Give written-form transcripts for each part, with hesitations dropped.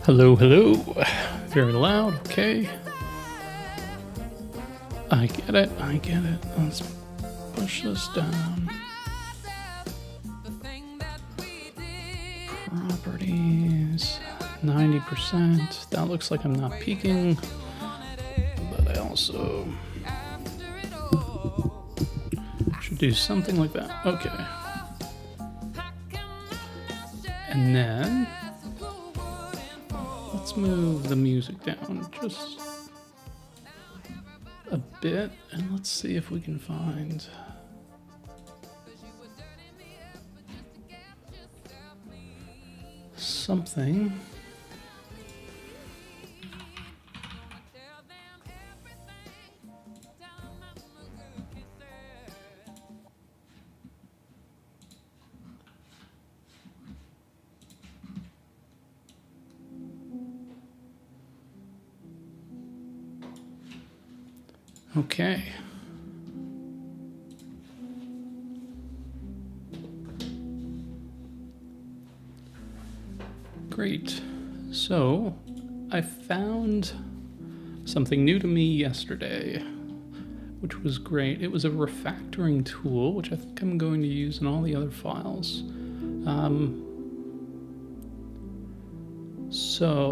Hello, hello. Very loud, okay. I get it. Let's push this down. Properties, 90%. That looks like I'm not peaking, but I also should do something like that. Okay. And then let's move the music down just a bit, and let's see if we can find something. Okay. Great. So I found something new to me yesterday, which was great. It was a refactoring tool, which I think I'm going to use in all the other files. So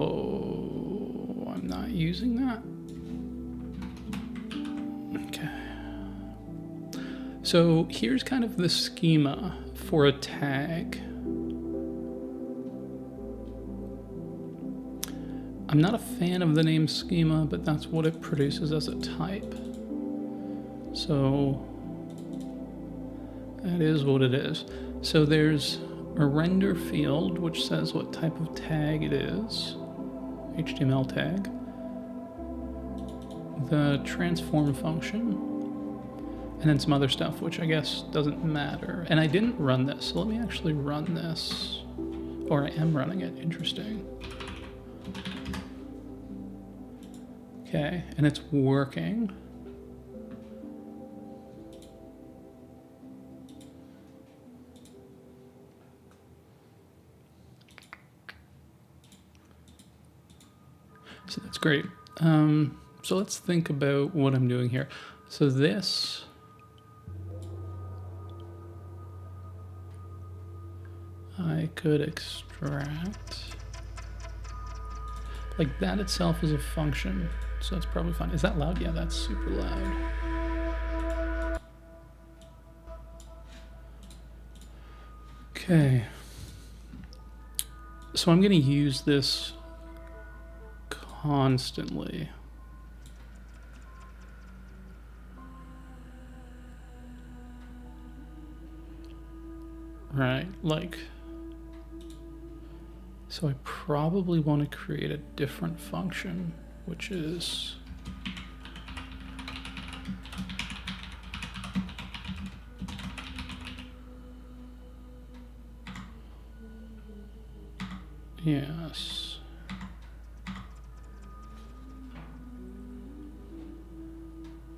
I'm not using that. So here's kind of the schema for a tag. I'm not a fan of the name schema, but that's what it produces as a type. So that is what it is. So there's a render field, which says what type of tag it is, HTML tag. The transform function. And then some other stuff, which I guess doesn't matter. And I didn't run this, so let me actually run this. Or I am running it, interesting. Okay, and it's working. So that's great. So let's think about what I'm doing here. So this, I could extract, like that itself is a function, so that's probably fine. Is that loud? Yeah, that's super loud. Okay. So I'm going to use this constantly. Right, like, so I probably want to create a different function, which is yes.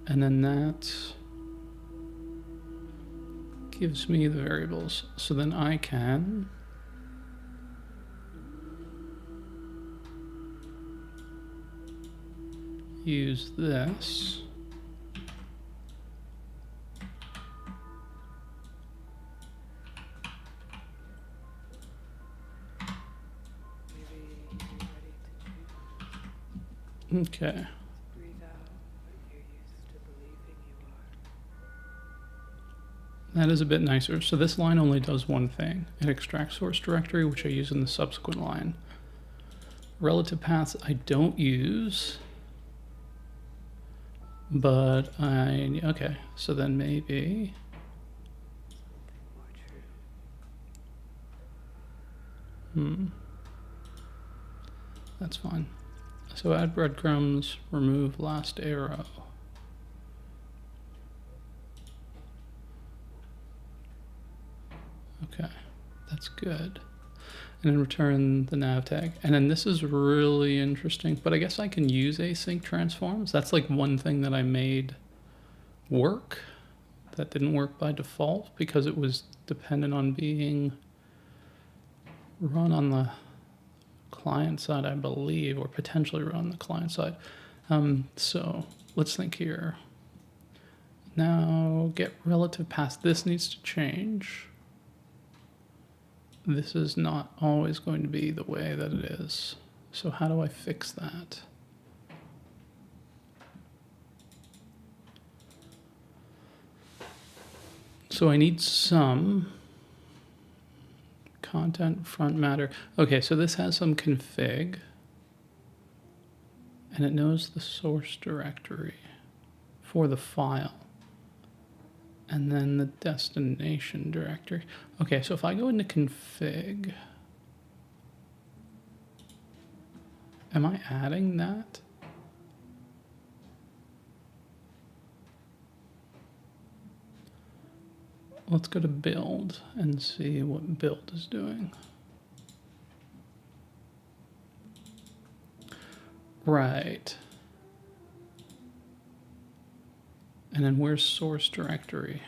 And then that gives me the variables. So then I can use this. Okay. That is a bit nicer. So this line only does one thing. It extracts source directory, which I use in the subsequent line. Relative paths I don't use, but okay, so then maybe that's fine. So add breadcrumbs, remove last arrow. Okay, that's good. And then return the nav tag. And then this is really interesting, but I guess I can use async transforms. That's like one thing that I made work that didn't work by default because it was dependent on being run on the client side, I believe, or potentially run the client side. So let's think here. Now get relative path. This needs to change. This is not always going to be the way that it is. So how do I fix that? So I need some content front matter. Okay, so this has some config. And it knows the source directory for the file. And then the destination directory. Okay, so if I go into config, am I adding that? Let's go to build and see what build is doing. Right. And then where's source directory?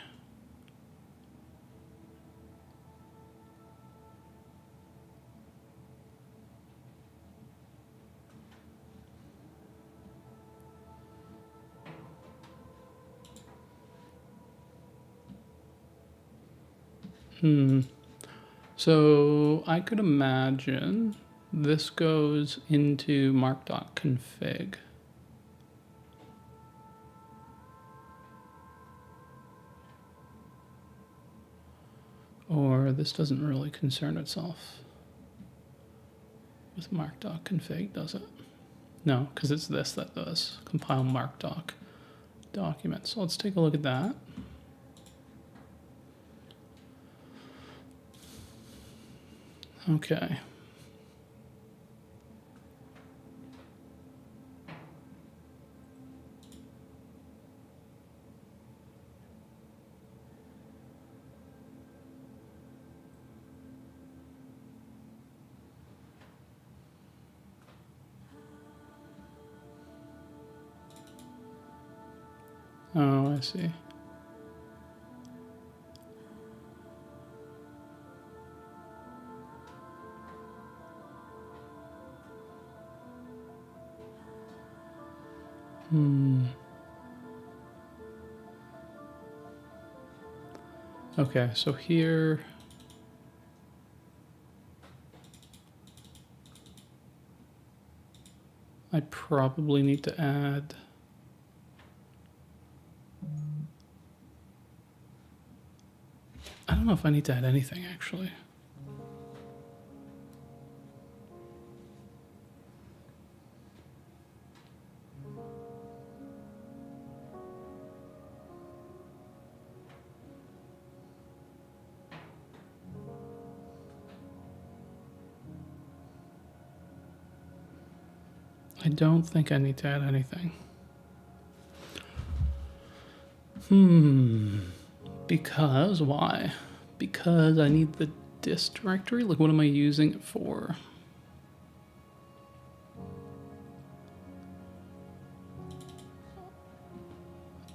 So I could imagine this goes into mark.config. Or this doesn't really concern itself with mark.config, does it? No, because it's this that does compile mark.doc document. So let's take a look at that. Okay. Oh, I see. Okay, so here I probably need to add I don't know if I need to add anything actually. I don't think I need to add anything. Because why? Because I need the dist directory? Like, what am I using it for?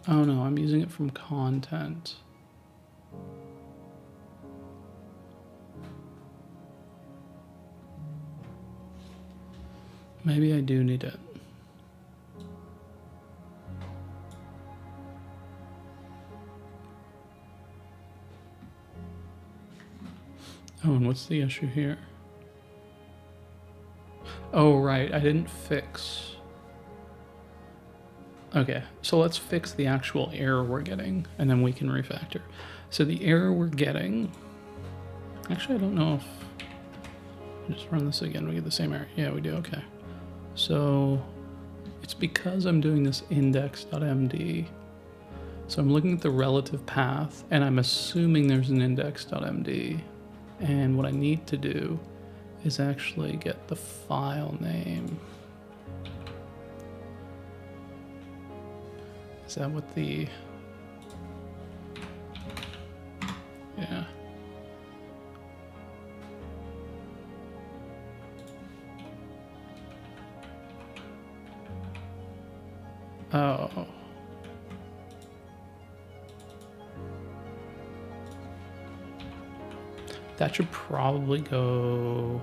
Oh no, I'm using it from content. Maybe I do need it. Oh, and what's the issue here? Oh, right, I didn't fix. Okay, so let's fix the actual error we're getting, and then we can refactor. So the error we're getting, actually, I don't know if, just run this again, we get the same error. Yeah, we do, okay. So it's because I'm doing this index.md. So I'm looking at the relative path, and I'm assuming there's an index.md. And what I need to do is actually get the file name. Is that what the, yeah. Oh. That should probably go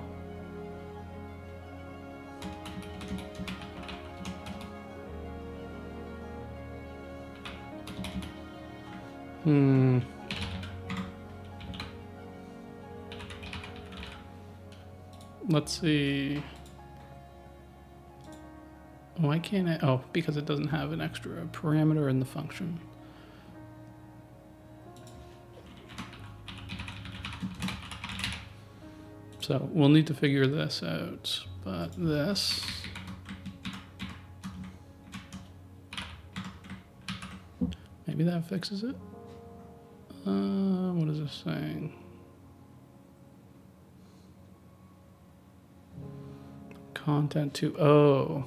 Let's see. Why can't I? Oh, because it doesn't have an extra parameter in the function. So we'll need to figure this out, but this. Maybe that fixes it. What is this saying? Content to, oh.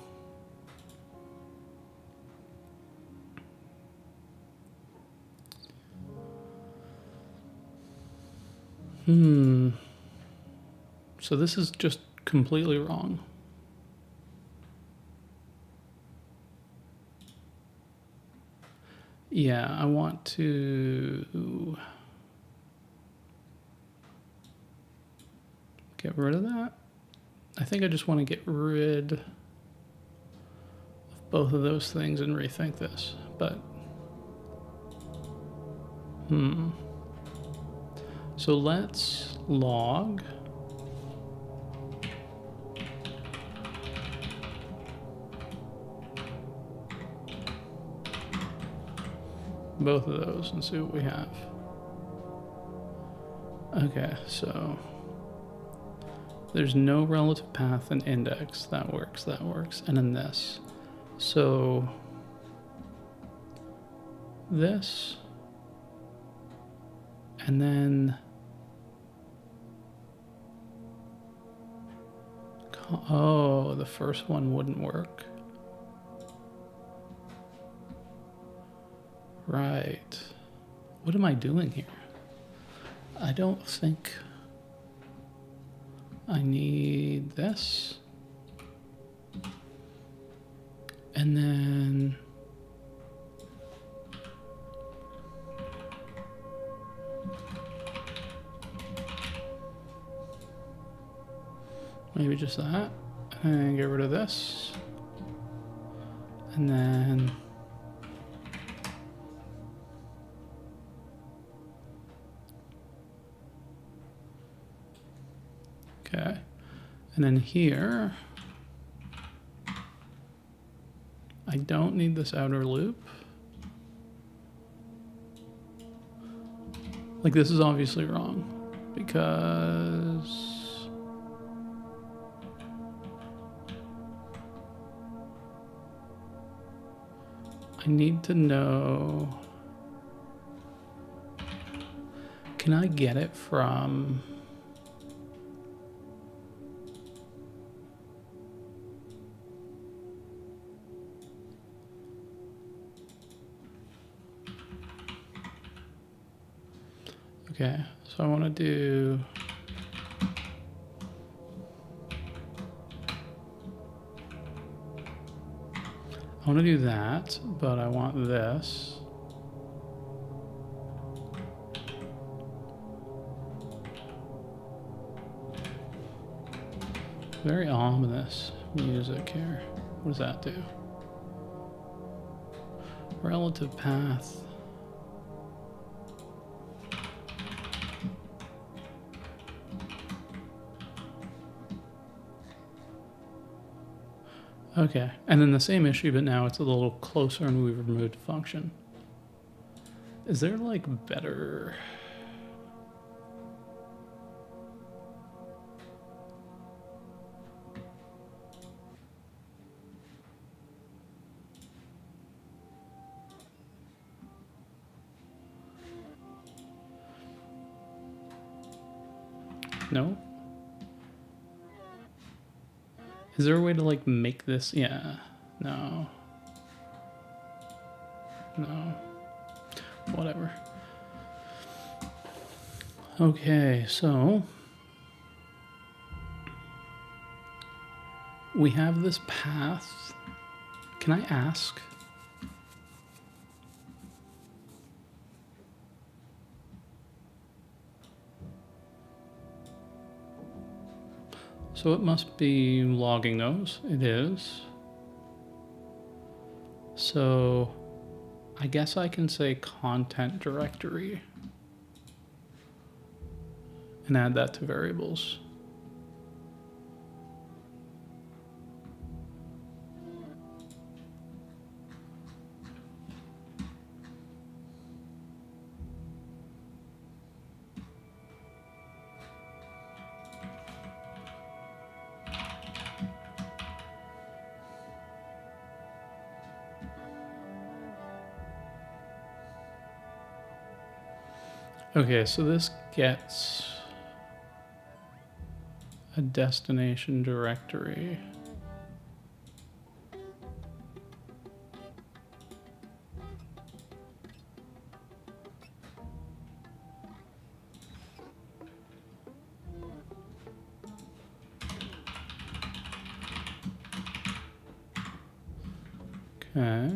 So this is just completely wrong. Yeah, I want to get rid of that. I think I just want to get rid of both of those things and rethink this, but so let's log both of those and see what we have. Okay, so there's no relative path and index. That works, that works. And then this. So this, and then, oh, the first one wouldn't work. Right. What am I doing here? I don't think I need this. And then maybe just that, and get rid of this. And then okay. And then here, I don't need this outer loop. Like, this is obviously wrong because I need to know, can I get it from okay, so I want to do that, but I want this. Very ominous music here. What does that do? Relative path. Okay, and then the same issue, but now it's a little closer and we've removed a function. Is there like better? No? Is there a way to like make this? Yeah, no. No. Whatever. Okay, so we have this path. Can I ask? So it must be logging those. It is. So I guess I can say content directory and add that to variables. Okay, so this gets a destination directory. Okay.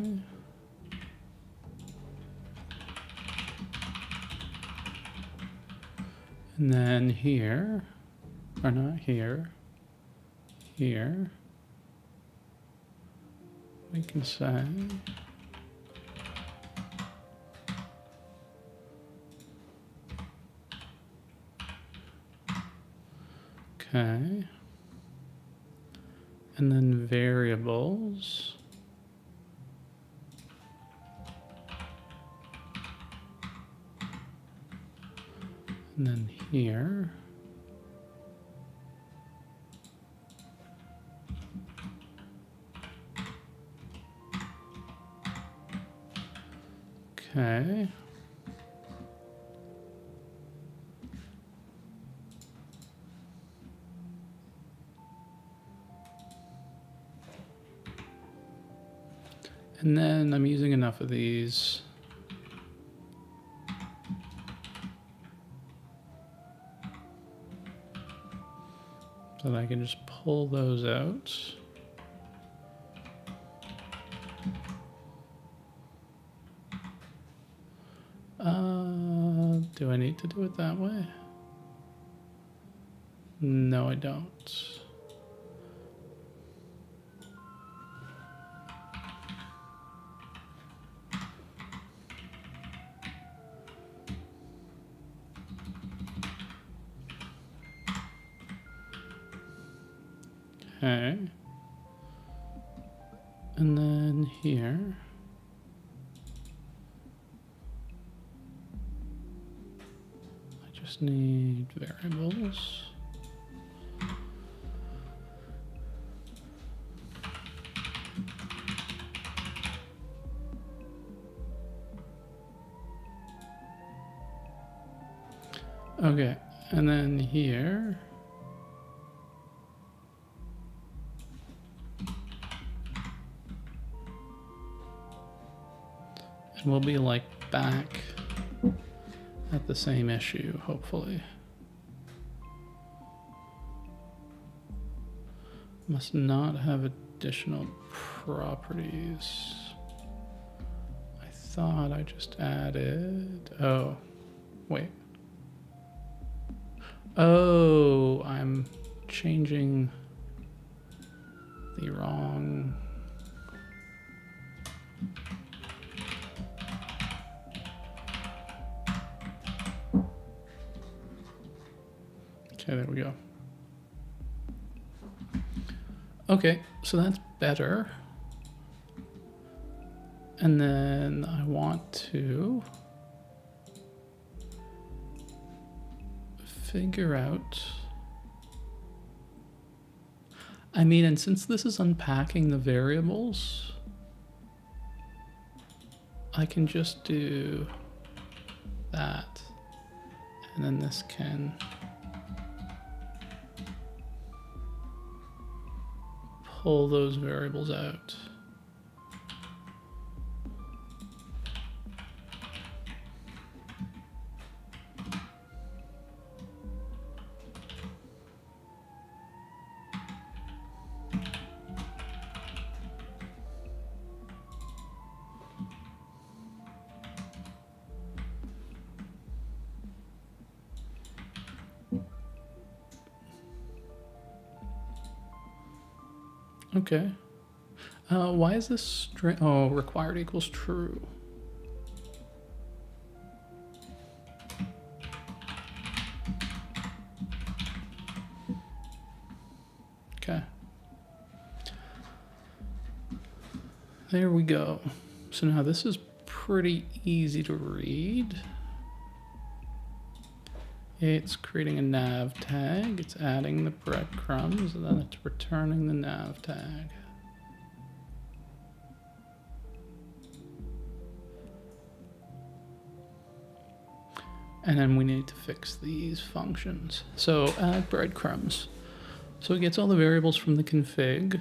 And then here, or not here, here, we can say okay, and then variables. And then here, okay. And then I'm using enough of these. So that I can just pull those out. Do I need to do it that way? No, I don't. Okay. And then here. I just need variables. Okay, and then here. And we'll be like back at the same issue, hopefully. Must not have additional properties. I thought I just added, oh, wait. Oh, I'm changing the wrong. Okay, there we go. Okay, so that's better. And then I want to figure out, I mean, and since this is unpacking the variables, I can just do that. And then this can pull those variables out. Okay. Why is this string? Oh, required equals true. Okay. There we go. So now this is pretty easy to read. It's creating a nav tag, it's adding the breadcrumbs, and then it's returning the nav tag. And then we need to fix these functions. So add breadcrumbs. So it gets all the variables from the config.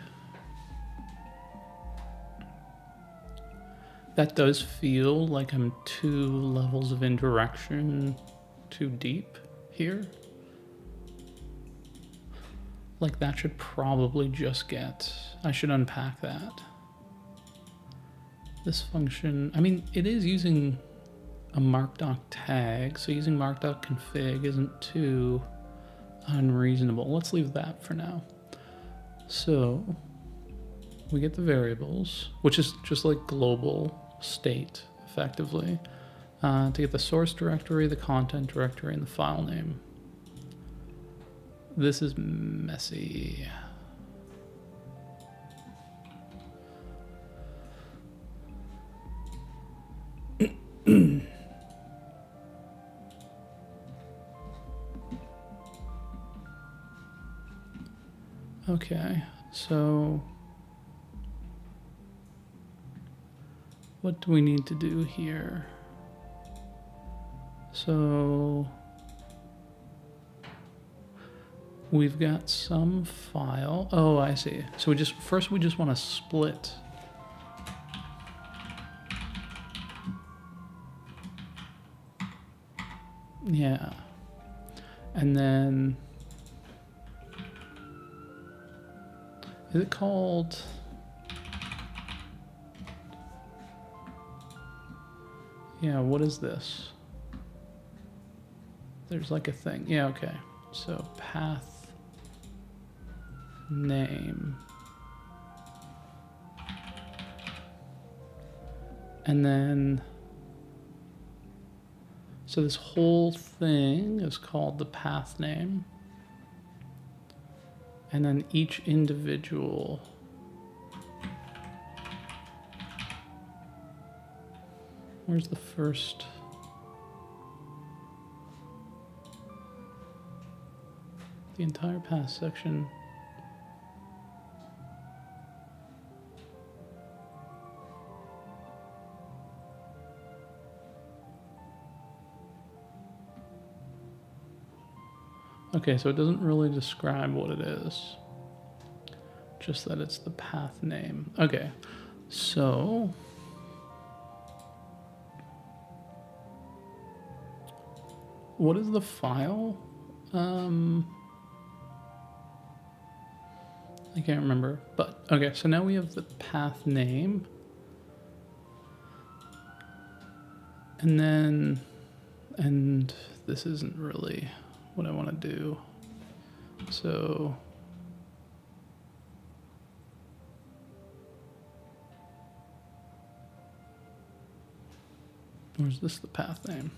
That does feel like I'm 2 levels of indirection too deep here. Like that should probably just get, I should unpack that. This function, I mean, it is using a markdoc tag, so using markdoc.config isn't too unreasonable. Let's leave that for now. So we get the variables, which is just like global state, effectively, to get the source directory, the content directory, and the file name. This is messy. Okay, so what do we need to do here? So we've got some file. Oh, I see. So we just want to split. Yeah. And then is it called? Yeah, what is this? There's like a thing. Yeah, okay. So path name. And then, so this whole thing is called the path name. And then each individual where's the first? The entire path section. Okay, so it doesn't really describe what it is. Just that it's the path name. Okay, so what is the file? I can't remember, but okay, so now we have the path name. And then, and this isn't really what I want to do. So or is this the path name?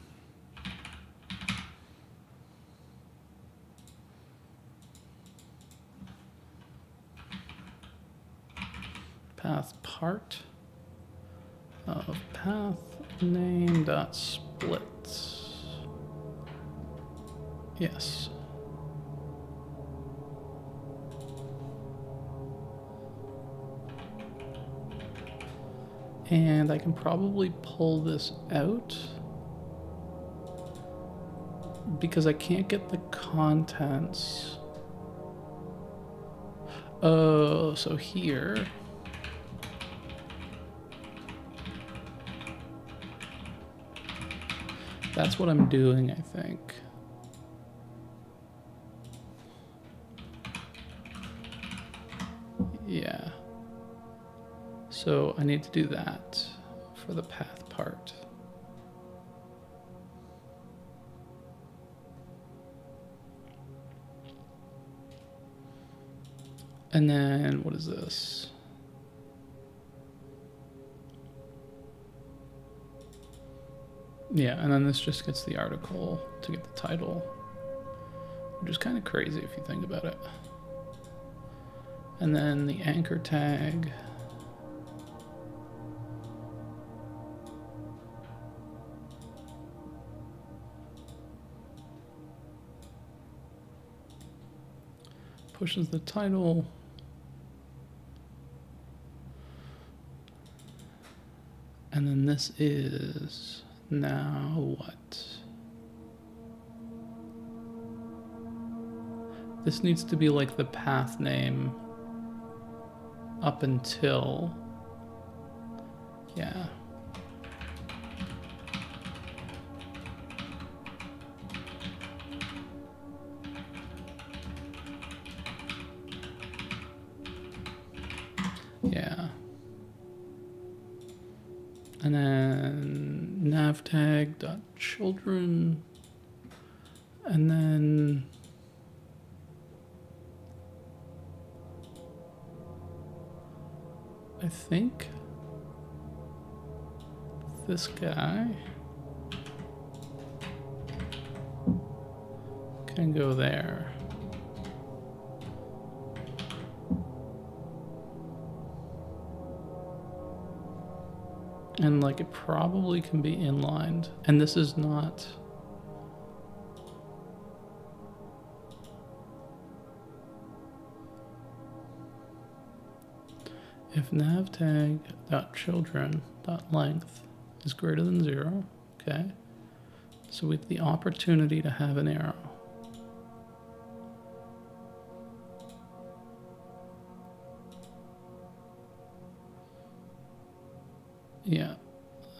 Path part of path name dot split. Yes. And I can probably pull this out because I can't get the contents. Oh, so here. That's what I'm doing, I think. Yeah. So I need to do that for the path part. And then what is this? Yeah, and then this just gets the article to get the title, which is kind of crazy if you think about it. And then the anchor tag. Pushes the title. And then this is now what? This needs to be like the path name up until, yeah. Yeah. And then nav tag dot children, and then I think this guy can go there. And like it probably can be inlined. And this is not. If nav tag dot children dot length is greater than 0, okay. So we have the opportunity to have an arrow. Yeah,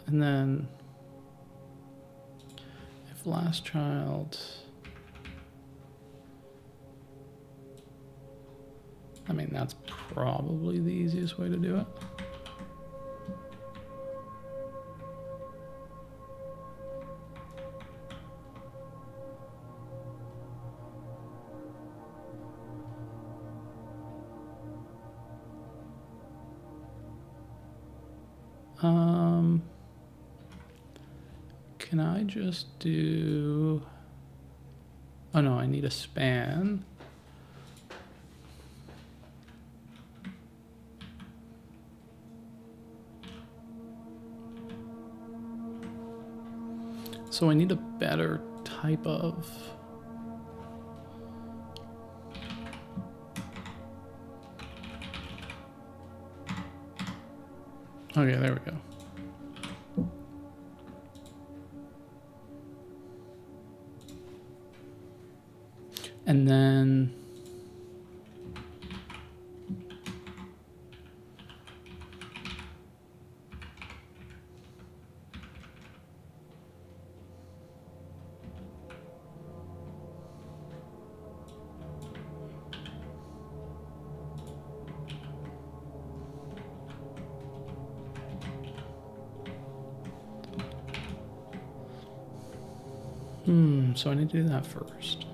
and then if last child, I mean, that's probably the easiest way to do it. Can I just do, oh no, I need a span. So I need a better type of, okay, there we go. And then so I need to do that first.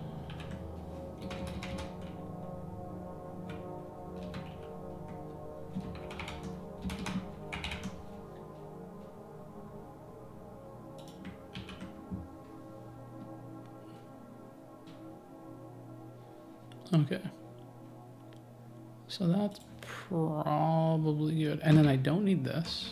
Okay. So that's probably good. And then I don't need this.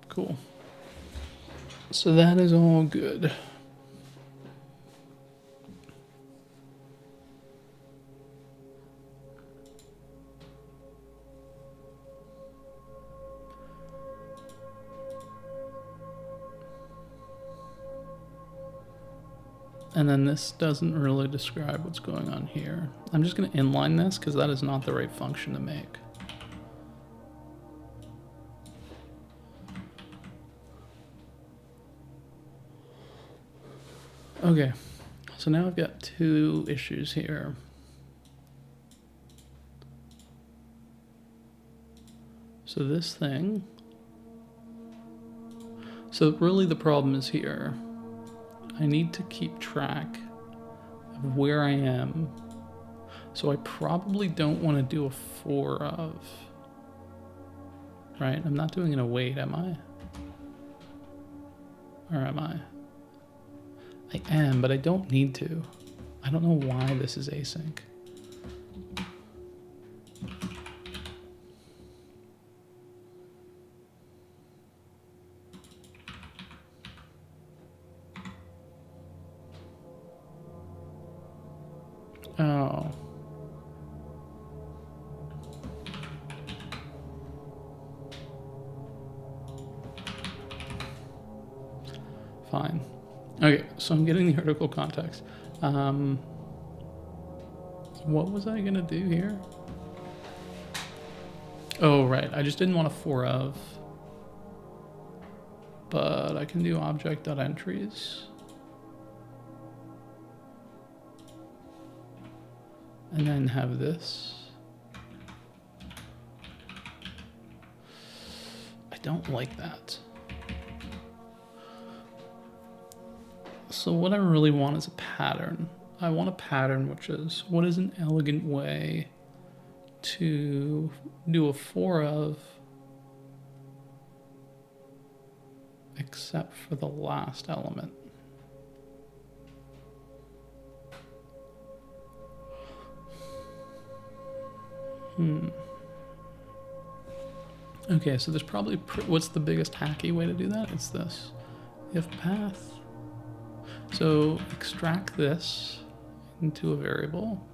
Cool. So that is all good. And then this doesn't really describe what's going on here. I'm just going to inline this because that is not the right function to make. Okay, so now I've got two issues here. So this thing, so really the problem is here. I need to keep track of where I am. So I probably don't want to do a for of, right? I'm not doing an await, am I? Or am I? I am, but I don't need to. I don't know why this is async. Oh. Fine. Okay, so I'm getting the article context. What was I gonna do here? Oh, right. I just didn't want a for of. But I can do object.entries. And then have this. I don't like that. So what I really want is a pattern. I want a pattern which is, what is an elegant way to do a for of except for the last element? Okay, so there's probably, what's the biggest hacky way to do that? It's this, if path. So extract this into a variable.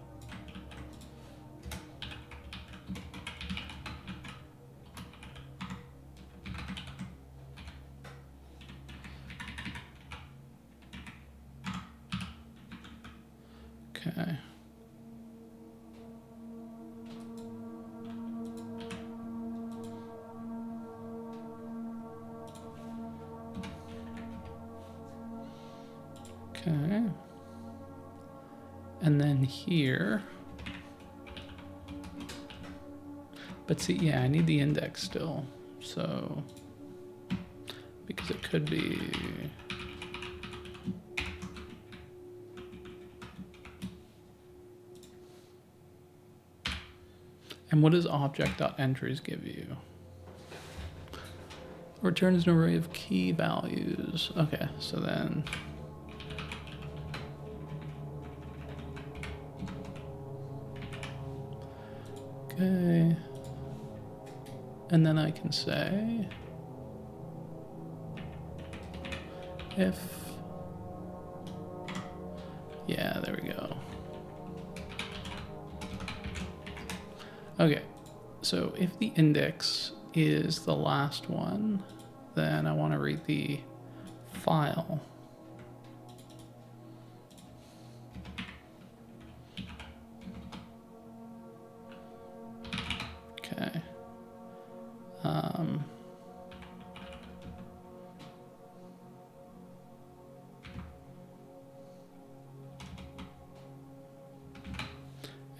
Okay. Okay. And then here. But see, yeah, I need the index still. So, because it could be. And what does object.entries give you? Returns an array of key values. Okay, so then. Okay. And then I can say if, yeah, there we go. Okay, so if the index is the last one, then I want to read the file. Okay.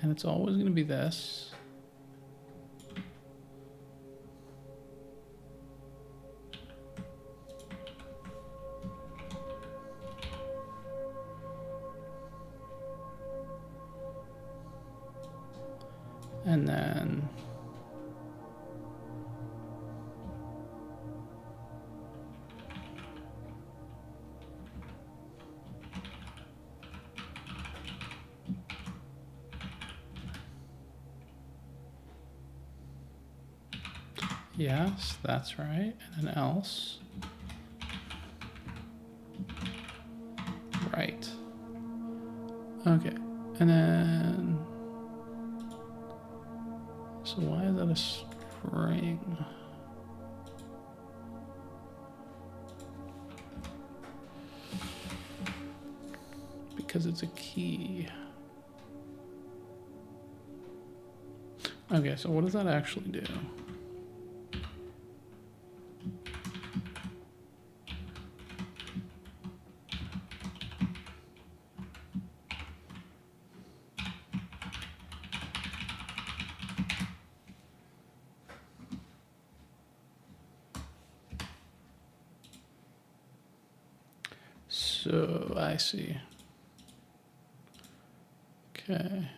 And it's always going to be this. And then yes, that's right. And then else. Right. Okay. And then, so why is that a string? Because it's a key. Okay, so what does that actually do? So I see. Okay.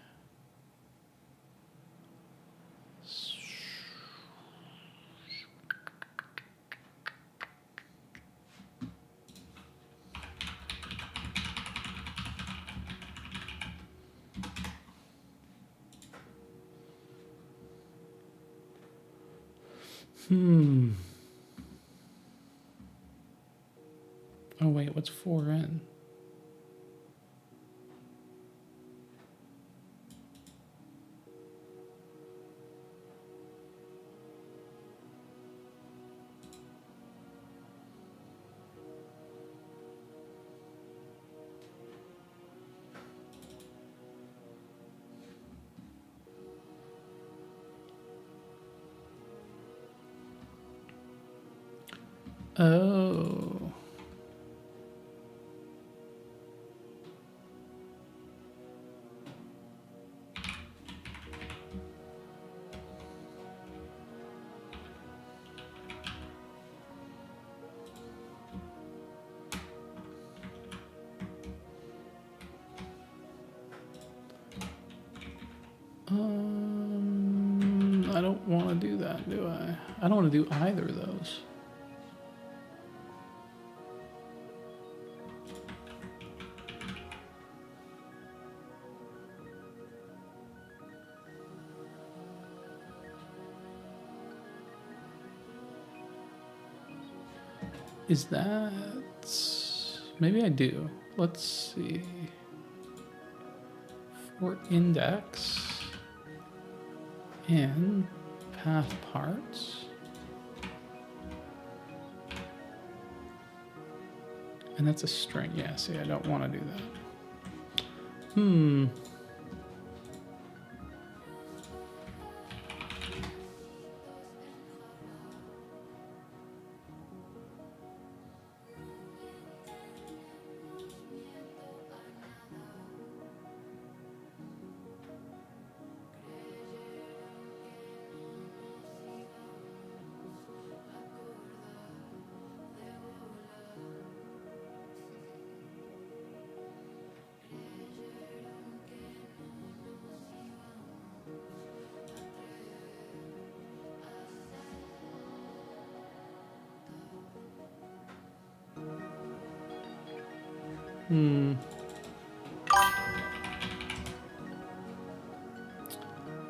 Oh wait, what's 4n? Oh. I don't want to do that, do I? I don't want to do either of those. Is that... Maybe I do. Let's see. For index and path parts. And that's a string. Yeah, see, I don't want to do that.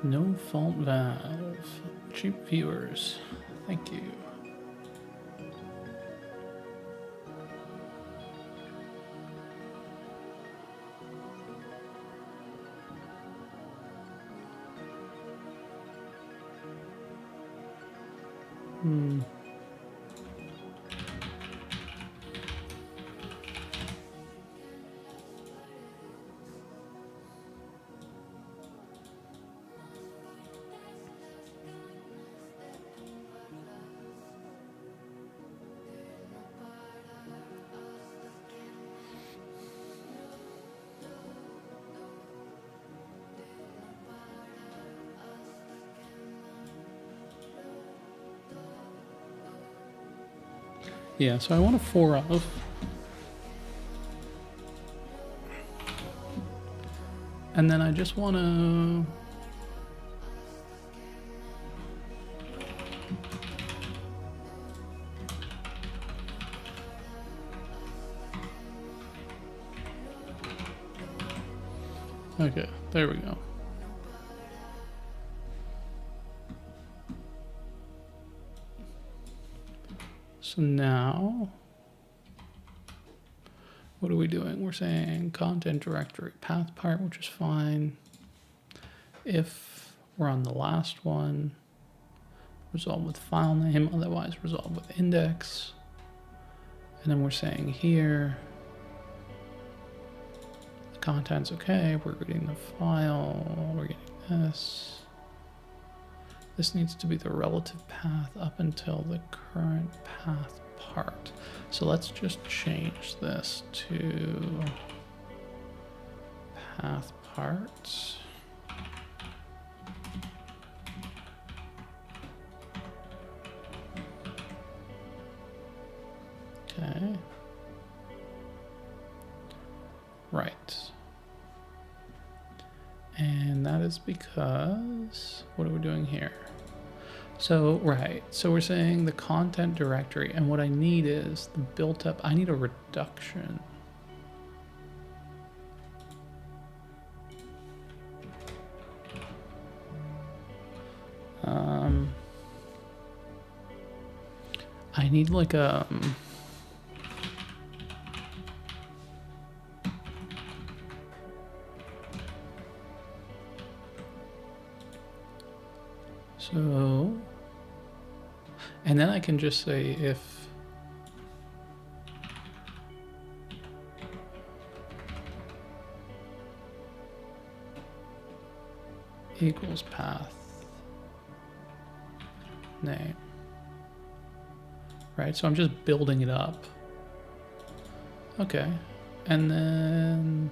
No fault valve. Cheap viewers. Thank you. Yeah, so I want a 4 of. And then I just want to... Okay, there we go. So now, what are we doing? We're saying content directory path part, which is fine. If we're on the last one, resolve with file name, otherwise resolve with index. And then we're saying here, the content's okay, we're reading the file, we're getting this. This needs to be the relative path up until the current path part. So let's just change this to path parts. Okay. Right. And that is because, what are we doing here? So, right, so we're saying the content directory, and what I need is the built up, I need a reduction. I need like a so, and then I can just say if equals path name, right? So I'm just building it up. Okay, and then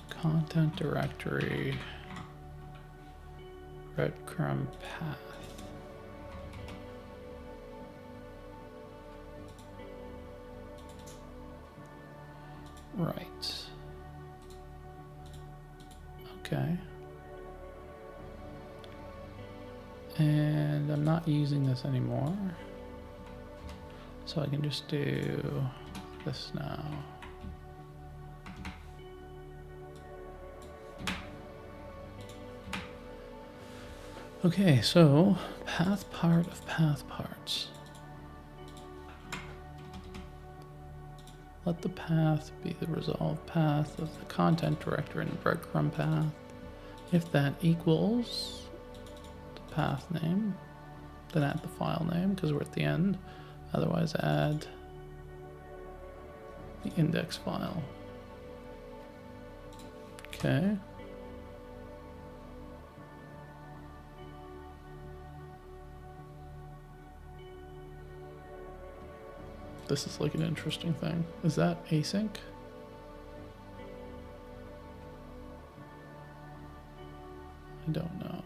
content directory breadcrumb path. Right. Okay. And I'm not using this anymore. So I can just do this now. Okay, so path part of path parts. Let the path be the resolved path of the content directory in the breadcrumb path. If that equals the path name, then add the file name because we're at the end. Otherwise, add the index file. Okay. This is like an interesting thing. Is that async? I don't know.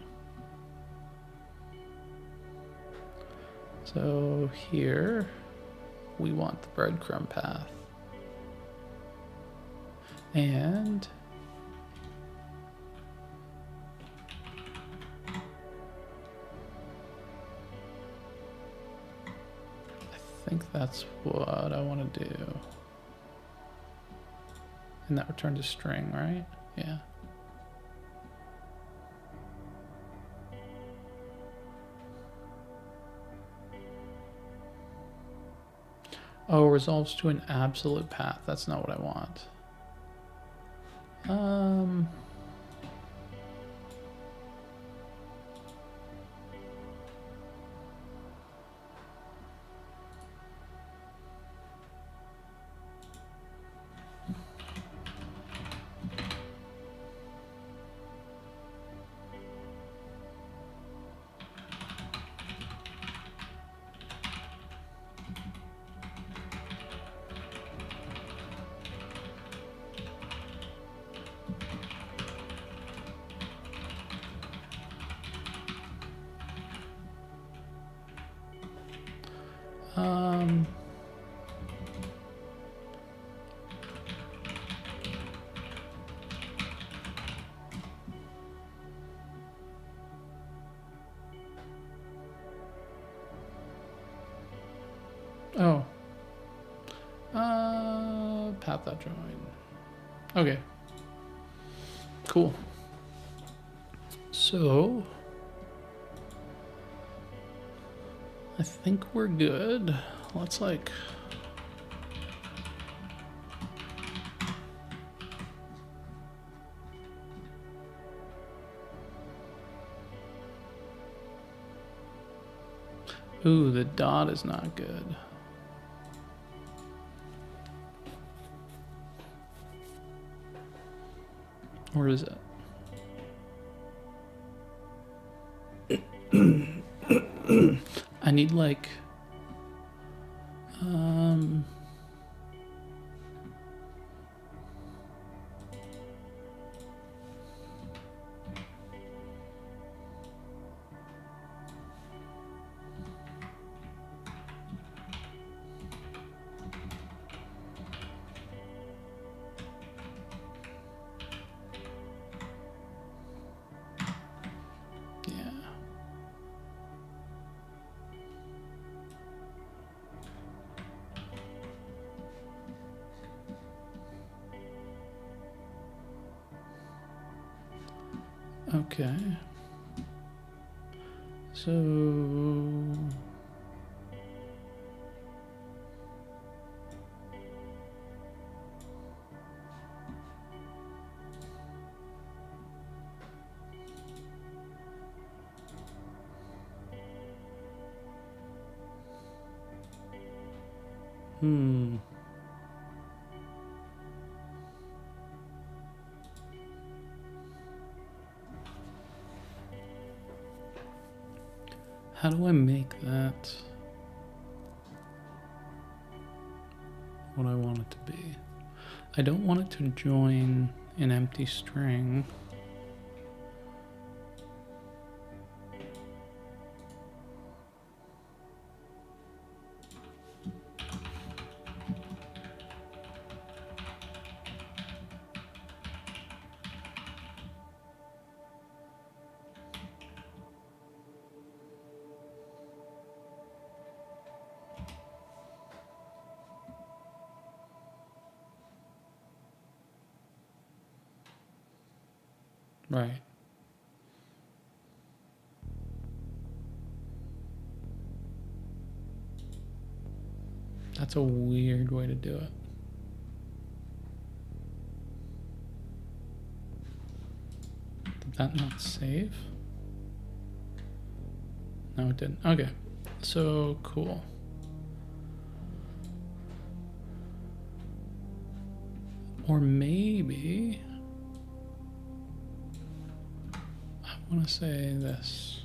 So here we want the breadcrumb path. And I think that's what I want to do. And that returns a string, right? Yeah. Oh, resolves to an absolute path. That's not what I want. Oh. Path.join. Okay. Cool. So I think we're good. Let's like ooh, the dot is not good. Or is it? I need like okay. So how do I make that what I want it to be? I don't want it to join an empty string. Right. That's a weird way to do it. Did that not save? No, it didn't. Okay. So cool. Or maybe I want to say this.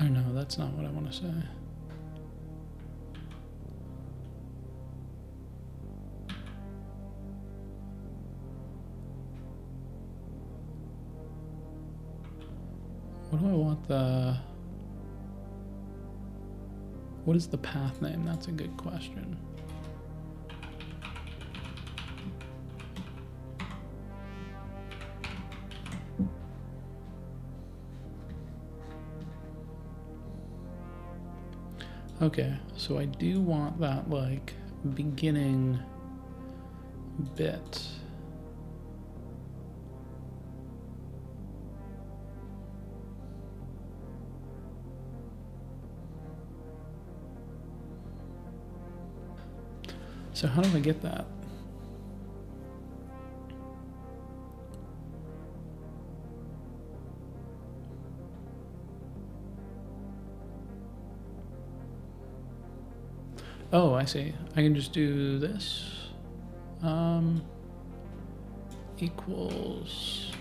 Oh no, that's not what I want to say. What do I want what is the path name? That's a good question. Okay, so I do want that like beginning bit. So how do I get that? Oh, I see. I can just do this. Equals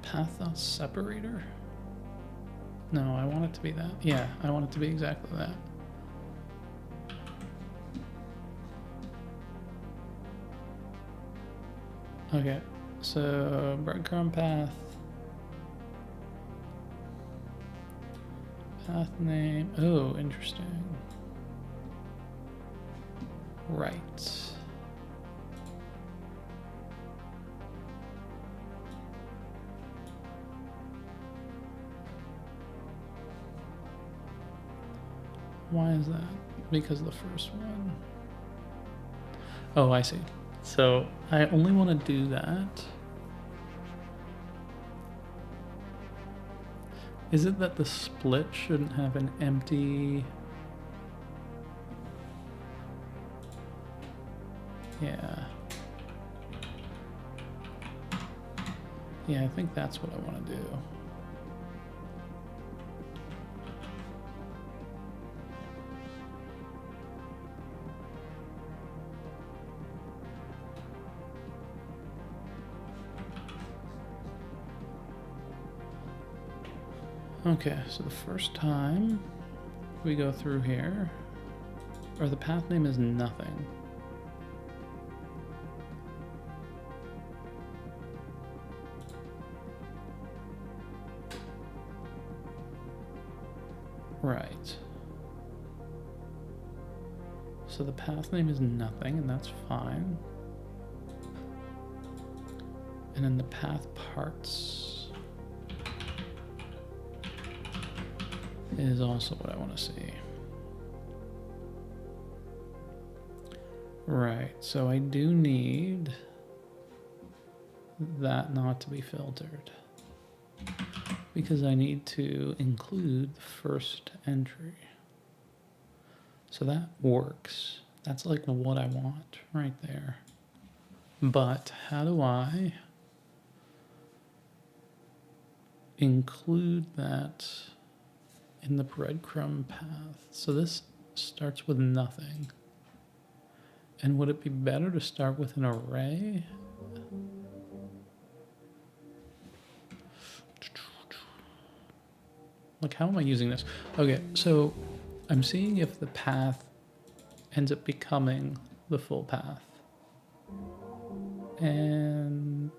path.separator. No, I want it to be that. Yeah, I want it to be exactly that. Okay, so breadcrumb path. Path name. Oh, interesting. Right. Why is that? Because of the first one. Oh, I see. So I only want to do that. Is it that the split shouldn't have an empty? Yeah. Yeah, I think that's what I want to do. Okay, so the first time we go through here, or the path name is nothing. Right. So the path name is nothing, and that's fine. And then the path parts. is also what I want to see. Right, so I do need that not to be filtered because I need to include the first entry. So that works. That's like what I want right there. But how do I include that in the breadcrumb path? So this starts with nothing. And would it be better to start with an array? Like, how am I using this? Okay, so I'm seeing if the path ends up becoming the full path. And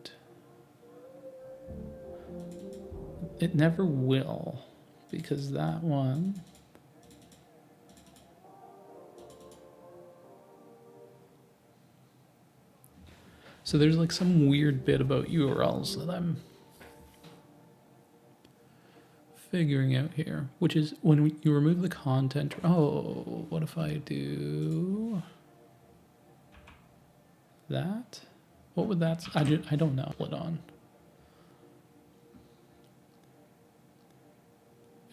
it never will, because that one, so there's like some weird bit about URLs that I'm figuring out here, which is when you remove the content. Oh, what if I do that? What would that? I don't know. Split on.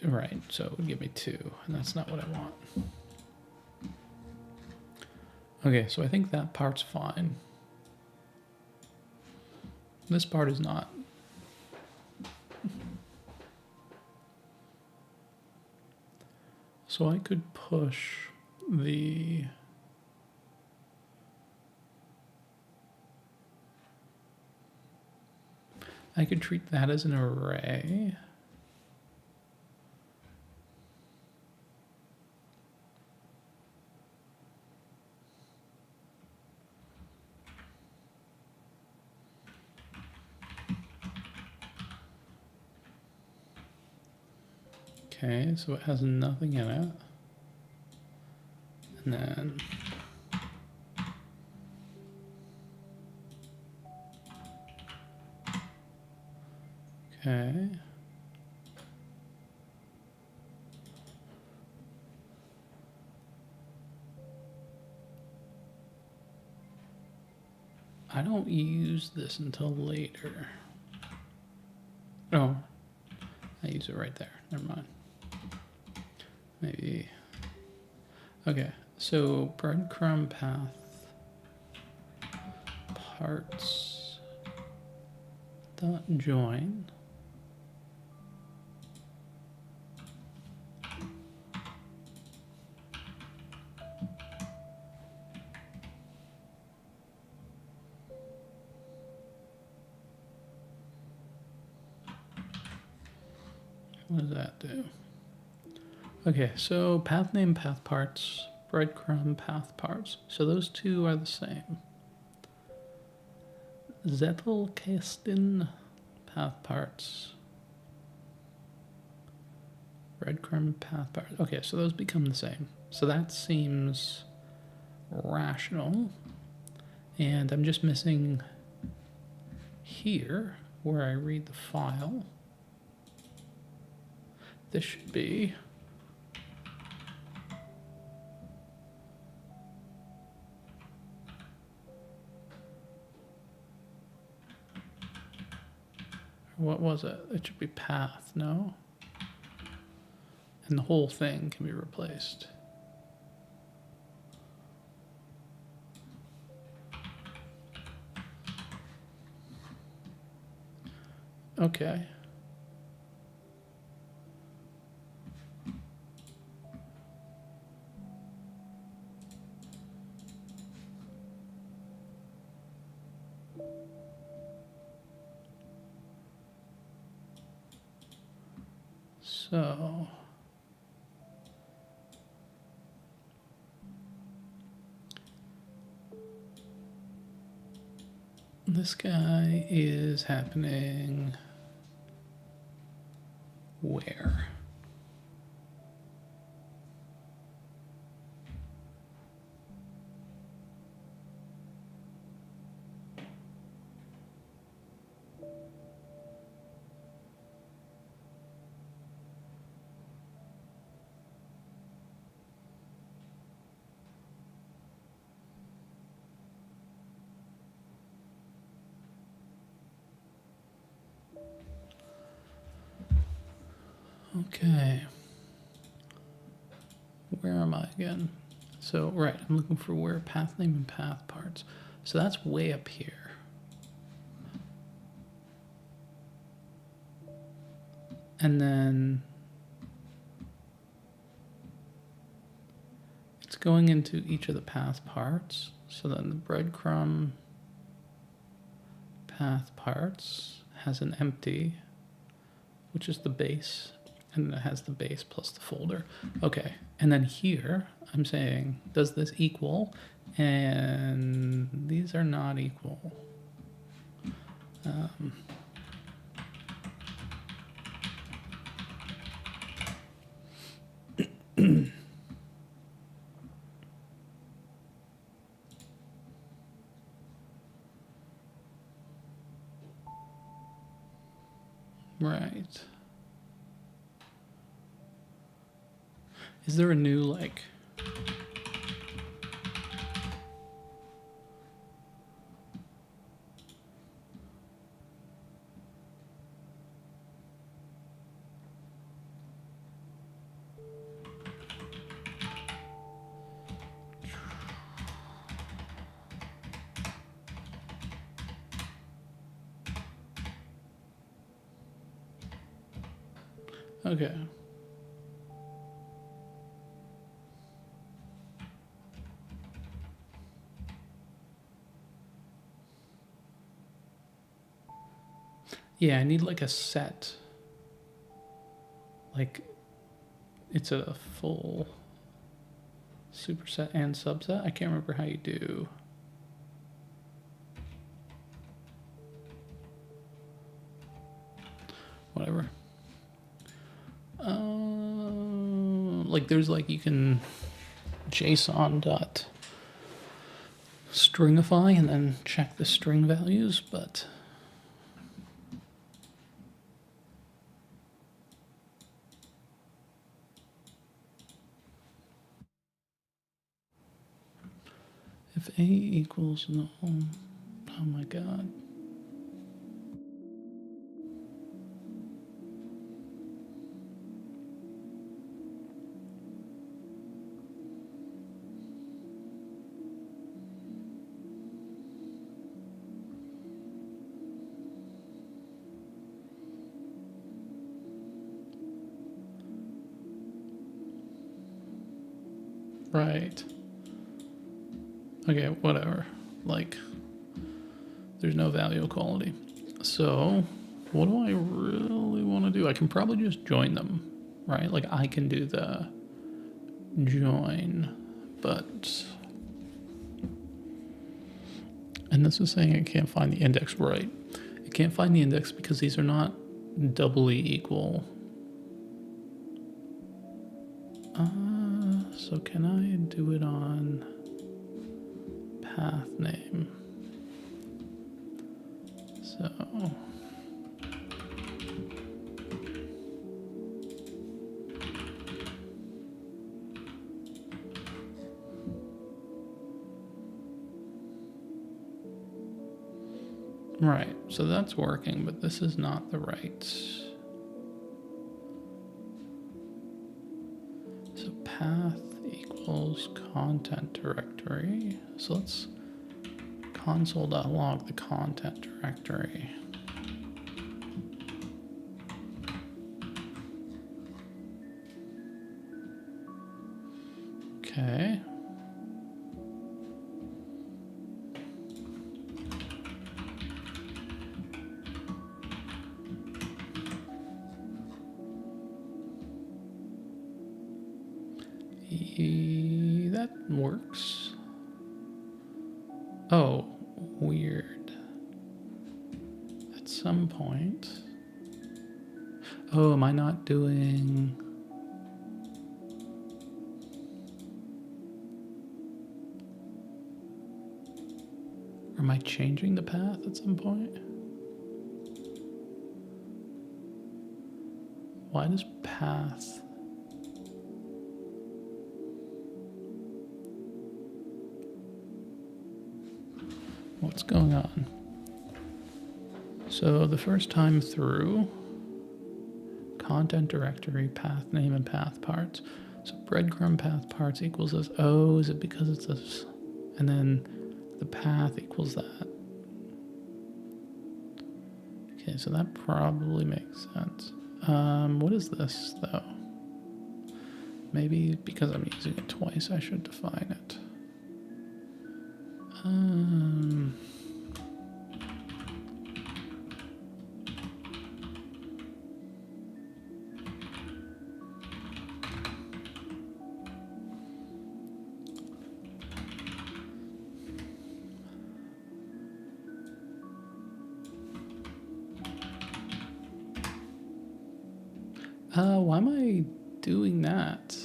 Right, so it would give me 2, and that's not what I want. Okay, so I think that part's fine. This part is not. So I could push the I could treat that as an array. Okay, so it has nothing in it. And then okay. I don't use this until later. Oh, I use it right there. Never mind. Maybe. Okay, so breadcrumb path parts dot join. What does that do? Okay, so path name, path parts, breadcrumb, path parts. So those two are the same. Zettelkasten, path parts. Breadcrumb, path parts. Okay, so those become the same. So that seems rational. And I'm just missing here where I read the file. This should be what was it? It should be path, no? And the whole thing can be replaced. Okay. So this guy is happening where? Okay. Where am I again? So, right, I'm looking for where path name and path parts. So that's way up here. And then it's going into each of the path parts. So then the breadcrumb path parts has an empty, which is the base, and then it has the base plus the folder. Okay, and then here I'm saying, does this equal? And these are not equal. Right. Is there a new, like, okay. Yeah, I need like a set. Like, it's a full superset and subset. I can't remember how you do. Whatever. Like there's like, you can JSON dot stringify and then check the string values, but if A equals no, oh my God. Right. Okay, whatever. Like, there's no value equality. So, what do I really want to do? I can probably just join them, right? Like, I can do the join, but. And this is saying it can't find the index, right? It can't find the index because these are not doubly equal. So can I do it on path name? So right, so that's working, but this is not the right. So path equals content directory. So let's console.log the content directory. Okay. That works. Oh, weird. At some point. Oh, am I not doing... Or am I changing the path at some point? Why does path... What's going on? So the first time through, content directory, path name, and path parts. So breadcrumb path parts equals this. Oh, is it because it's this? And then the path equals that. Okay, so that probably makes sense. What is this, though? Maybe because I'm using it twice, I should define it. Why am I doing that?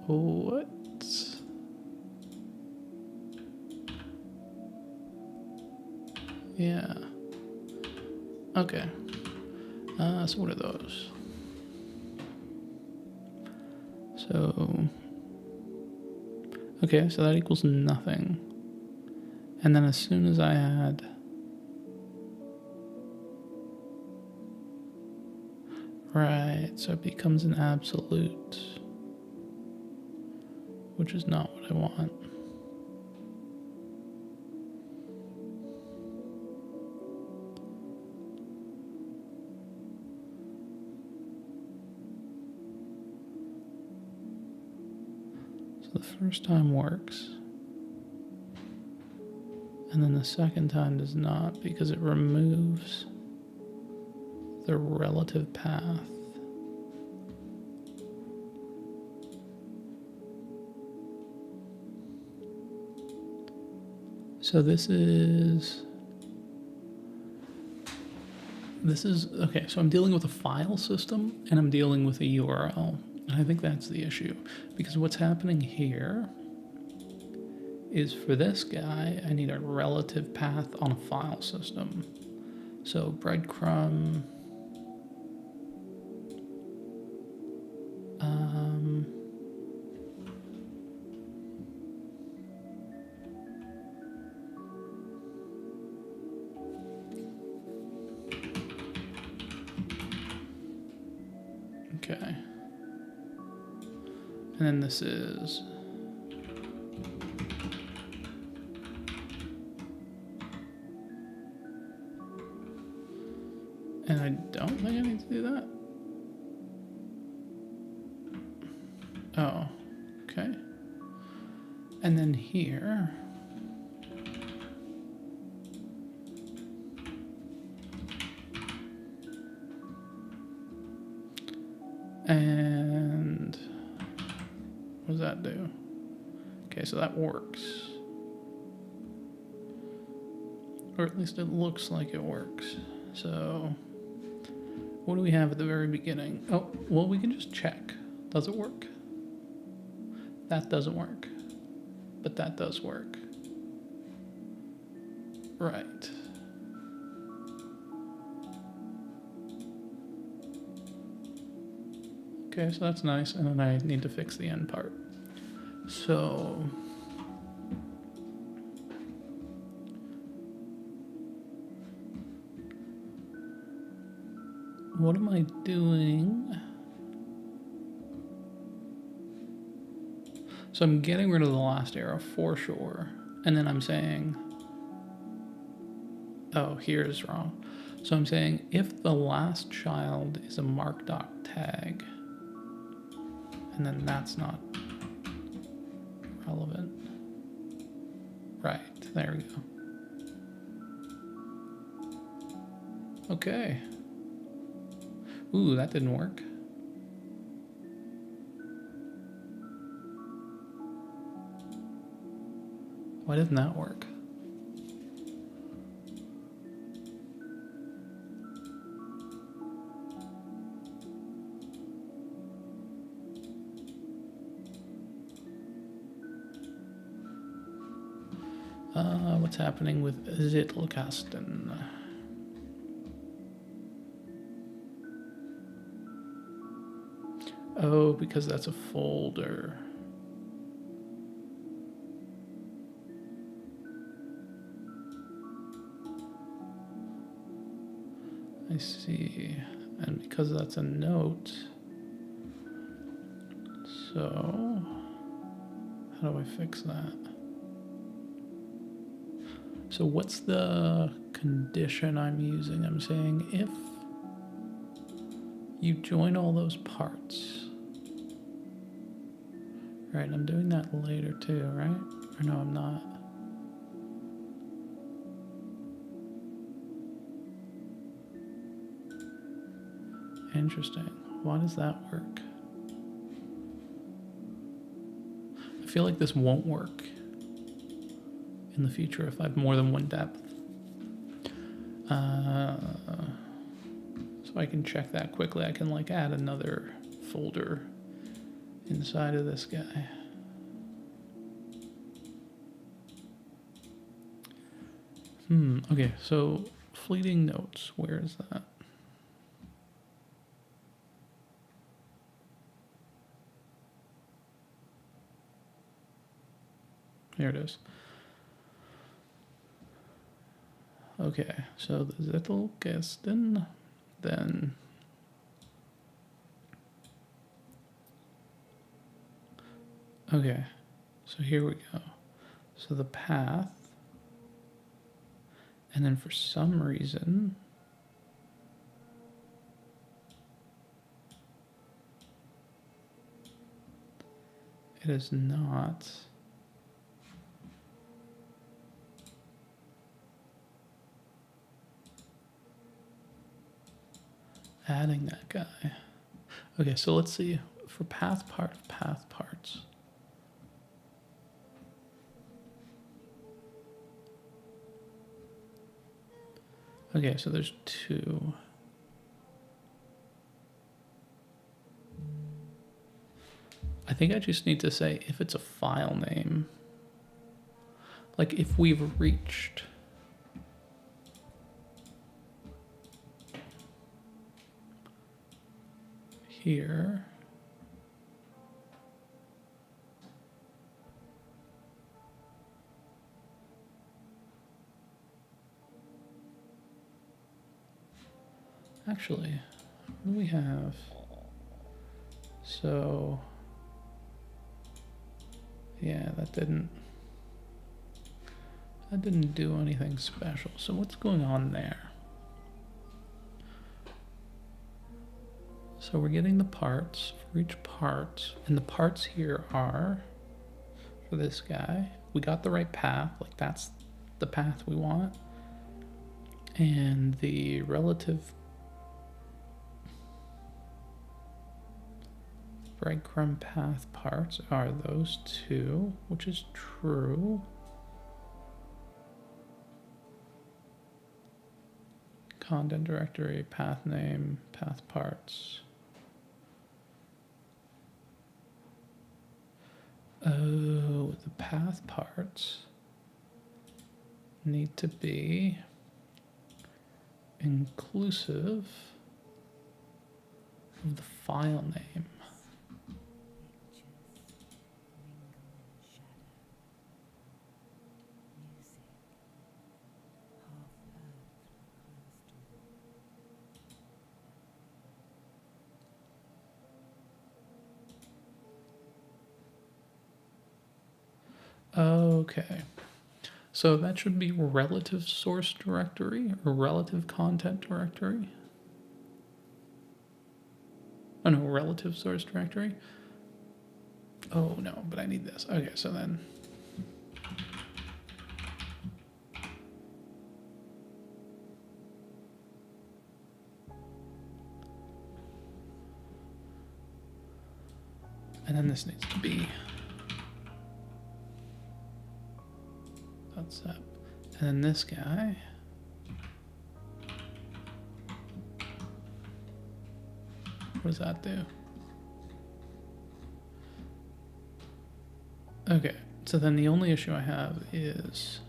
What? Yeah. Okay. So what are those? So, okay, so that equals nothing. And then as soon as I add, right, so it becomes an absolute, which is not what I want. So the first time works. And then the second time does not because it removes the relative path. So this is, okay, so I'm dealing with a file system and I'm dealing with a URL. And I think that's the issue because what's happening here is for this guy, I need a relative path on a file system. So breadcrumb, okay. And then this is, and I don't think I need to do that. Oh, okay. And then here, and what does that do? Okay, so that works. Or at least it looks like it works. So what do we have at the very beginning? Oh, well, we can just check. Does it work? That doesn't work. But that does work. Right. Okay, so that's nice. And then I need to fix the end part. So what am I doing? So I'm getting rid of the last arrow for sure. And then I'm saying, oh, here's wrong. So I'm saying if the last child is a mark.tag, tag, and then that's not relevant. Right, there we go. Okay. Ooh, that didn't work. Why didn't that work? What's happening with Zittelkasten? Oh, because that's a folder. I see. And because that's a note, so how do I fix that? So what's the condition I'm using? I'm saying if you join all those parts. Right, I'm doing that later too, right? Or no, I'm not. Interesting. Why does that work? I feel like this won't work in the future if I have more than one depth. So I can check that quickly. I can like add another folder inside of this guy. Okay, so fleeting notes, where is that? Here it is. Okay, so the Zettelkästen, then okay, so here we go. So the path, and then for some reason, it is not adding that guy. Okay, so let's see for path parts. Okay, so there's two. I think I just need to say if it's a file name. Like if we've reached here. Actually, what do we have? So, yeah, that didn't do anything special. So what's going on there? So we're getting the parts for each part, and the parts here are, for this guy, we got the right path, like that's the path we want. And the relative breadcrumb path parts are those two, which is true. Content directory, path name, path parts. Oh, the path parts need to be inclusive of the file name. Okay, so that should be relative source directory or relative content directory. Oh no, relative source directory. Oh no, but I need this. Okay, so then. And then this needs to be. That's up. And then this guy. What does that do? Okay, so then the only issue I have is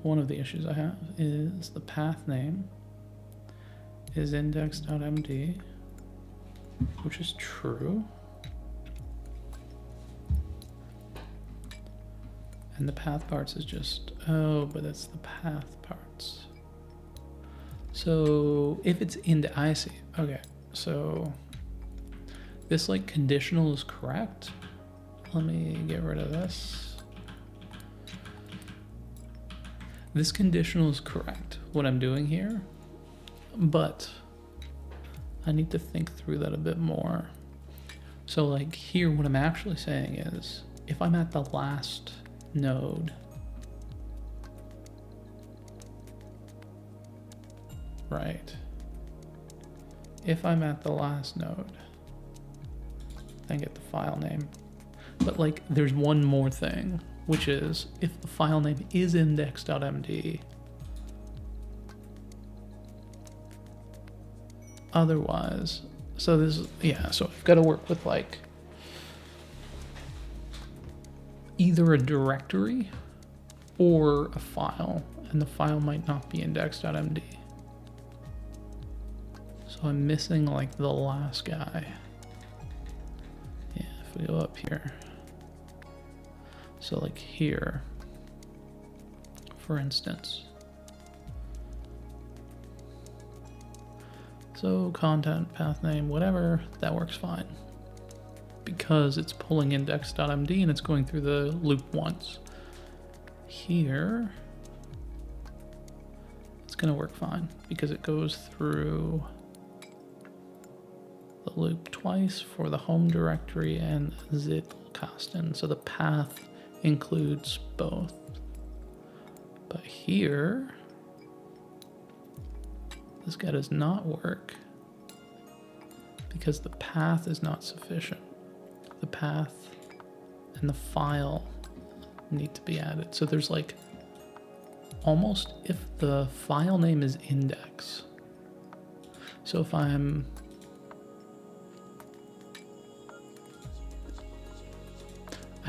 one of the issues I have is the path name is index.md, which is true. And the path parts is just, oh, but it's the path parts. So if it's I see, okay. So this like conditional is correct. Let me get rid of this. This conditional is correct, what I'm doing here, but I need to think through that a bit more. So like here, what I'm actually saying is, if I'm at the last node, right? If I'm at the last node, then get the file name. But like, there's one more thing, which is if the file name is index.md, otherwise, so this is, yeah, so I've got to work with like either a directory or a file, and the file might not be index.md. So I'm missing like the last guy. Yeah, if we go up here. So like here, for instance. So content, path name, whatever, that works fine. Because it's pulling index.md and it's going through the loop once. Here, it's gonna work fine because it goes through the loop twice for the home directory and Zittelkasten. So the path includes both. But here, this guy does not work because the path is not sufficient. The path and the file need to be added. So there's like almost, if the file name is index. So if I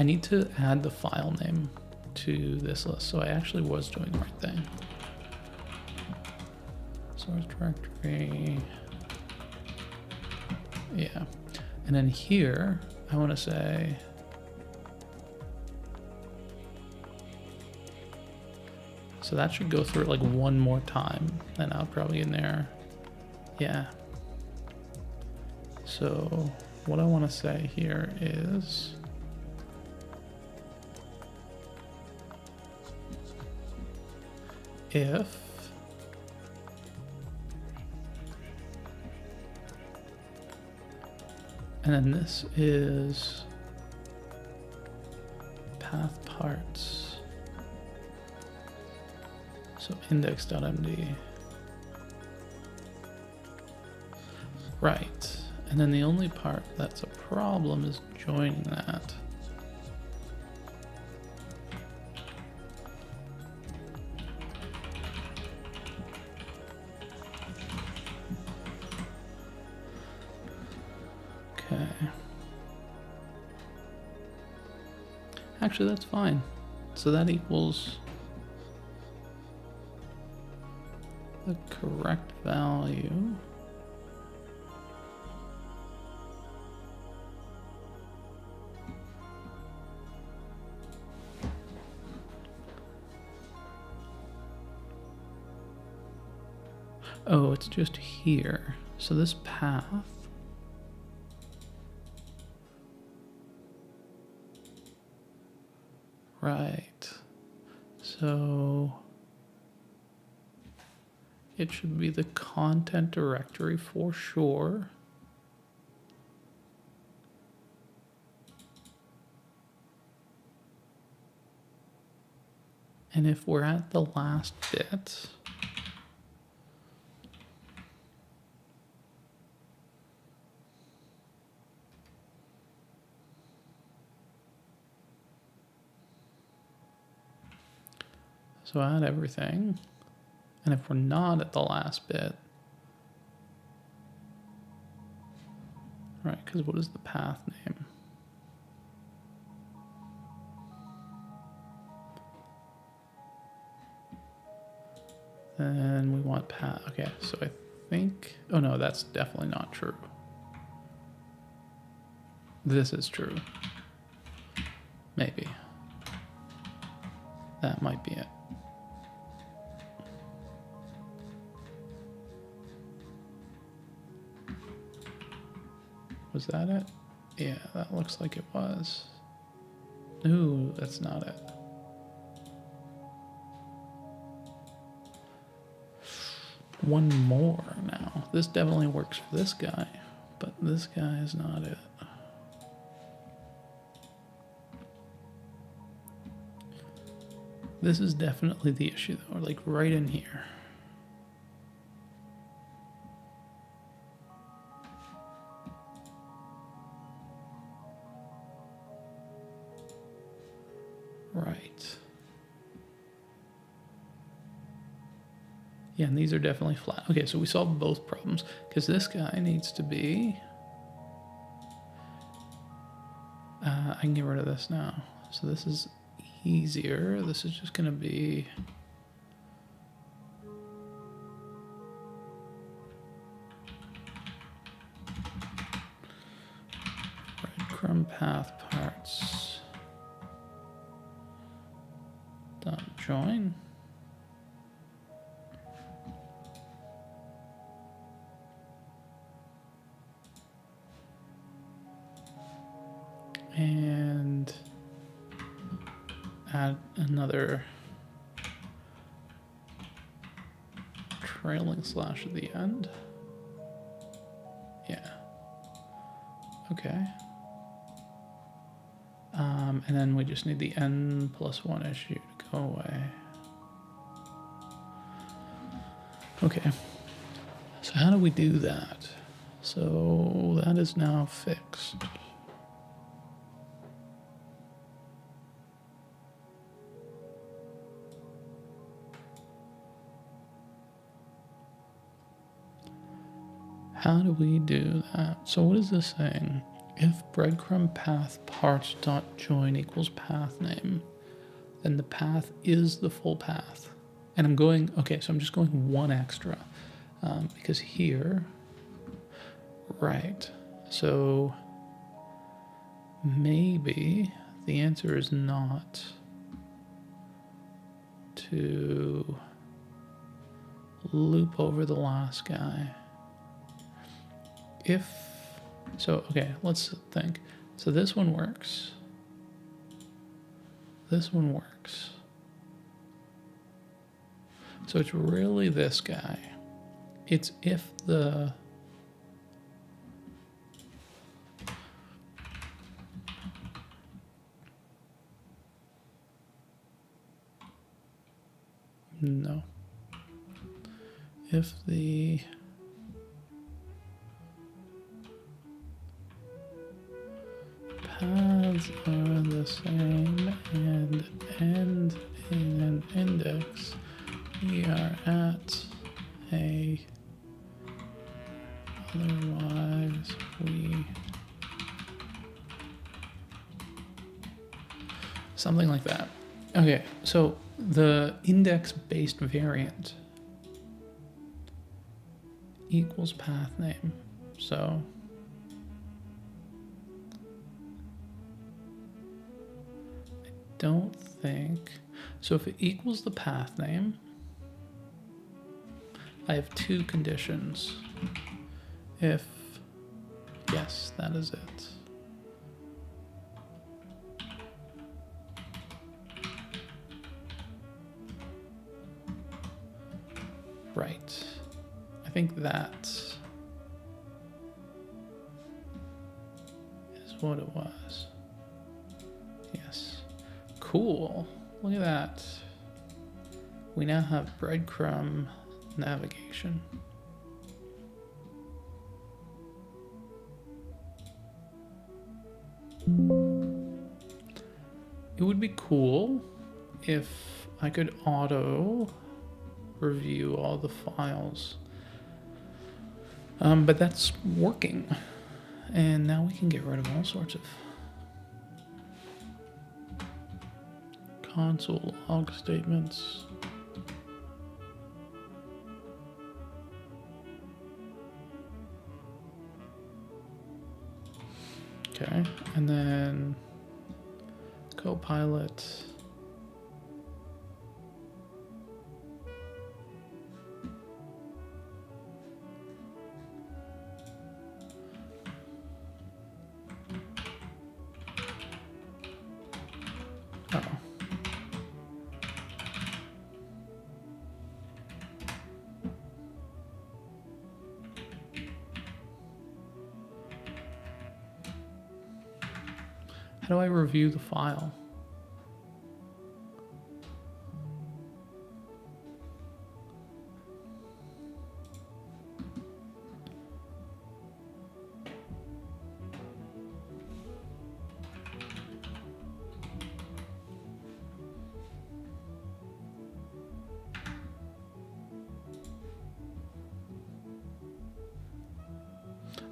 need to add the file name to this list. So I actually was doing the right thing. Source directory. Yeah. And then here, I want to say, so that should go through it like one more time, and I'll probably in there. Yeah. So what I want to say here is, if and then this is path parts. So index.md. Right. And then the only part that's a problem is joining that. Okay. Actually, that's fine. So that equals the correct value. Oh, it's just here. So this path right. So it should be the content directory for sure. And if we're at the last bit, so add everything. And if we're not at the last bit, right, because what is the path name? Then we want path, okay, so I think, oh no, that's definitely not true. This is true. Maybe. That might be it. Was that it? Yeah, that looks like it was. Ooh, that's not it. One more now. This definitely works for this guy, but this guy is not it. This is definitely the issue though, like right in here. Right. Yeah, and these are definitely flat. Okay, so we solved both problems because this guy needs to be, I can get rid of this now. So this is easier. This is just gonna be, breadcrumb path parts dot join. And add another trailing slash at the end. Yeah. Okay. And then we just need the n+1 issue to go away. Okay. So how do we do that? So that is now fixed. How do we do that? So what is this saying? If breadcrumb path parts dot join equals path name, then the path is the full path. And I'm going, okay, so I'm just going one extra because here, right. So maybe the answer is not to loop over the last guy. If, so, okay, let's think. So this one works. This one works. So it's really this guy. It's if the, no. If the paths are the same and end in an index, we are at a, otherwise we, something like that. Okay, so the index-based variant equals path name. So I don't think, so if it equals the path name, I have two conditions. If, yes, that is it. Right. I think that is what it was. Yes. Cool. Look at that. We now have breadcrumb navigation. It would be cool if I could auto review all the files. But that's working. And now we can get rid of all sorts of console log statements. Okay, and then Copilot How do I review the file?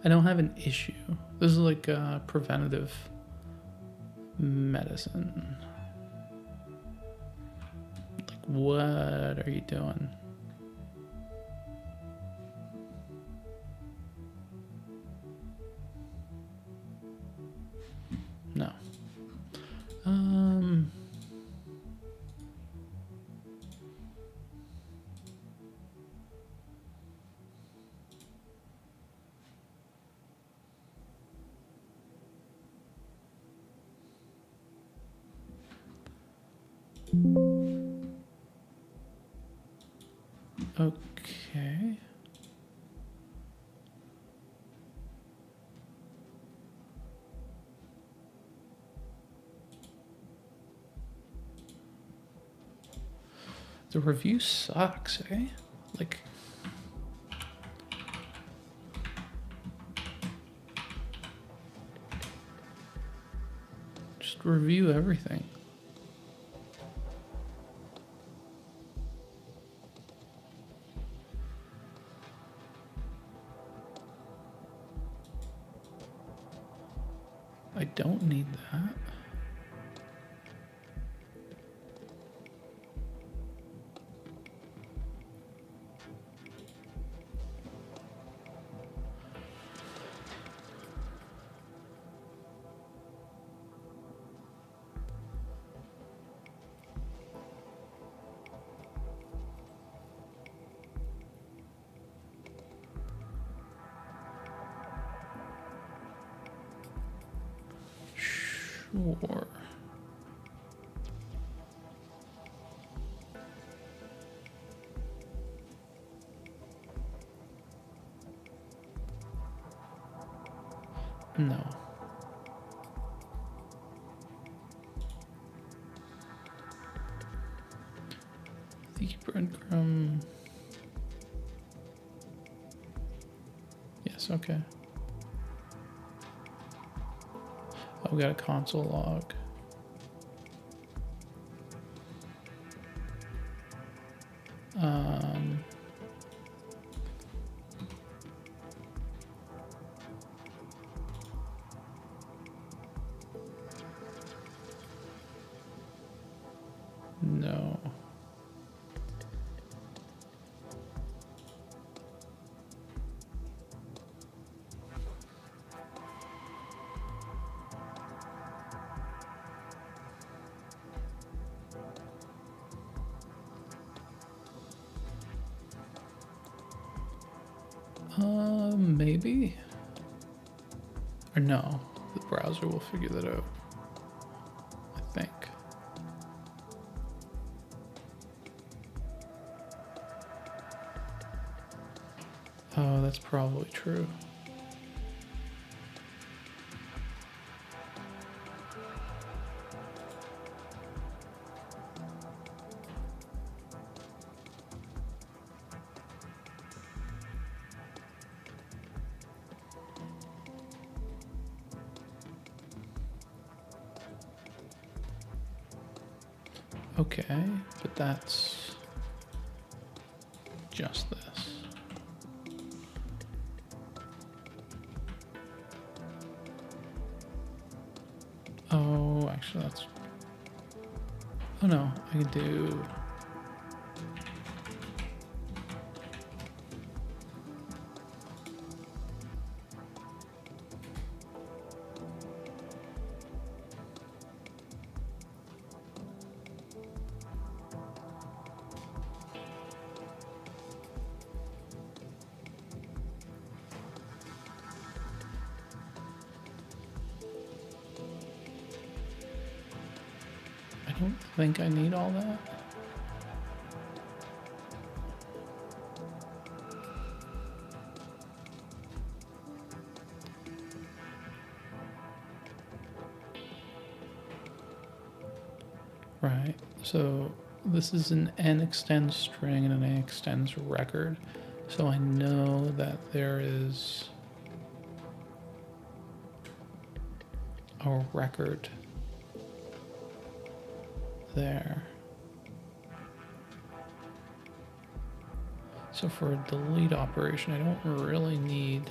I don't have an issue. This is like preventative medicine. Like, what are you doing? No. Okay. The review sucks, eh? Like, just review everything. I don't need that. Sure. No. The breadcrumb. Yes, okay. Oh, we got a console log. No. Maybe? Or no, the browser will figure that out, I think. Oh, that's probably true. Okay, but that's just this. Oh, actually that's, oh no, I can do, I don't think I need all that. Right. So this is an n extends string and an a extends record. So I know that there is a record there. So for a delete operation, I don't really need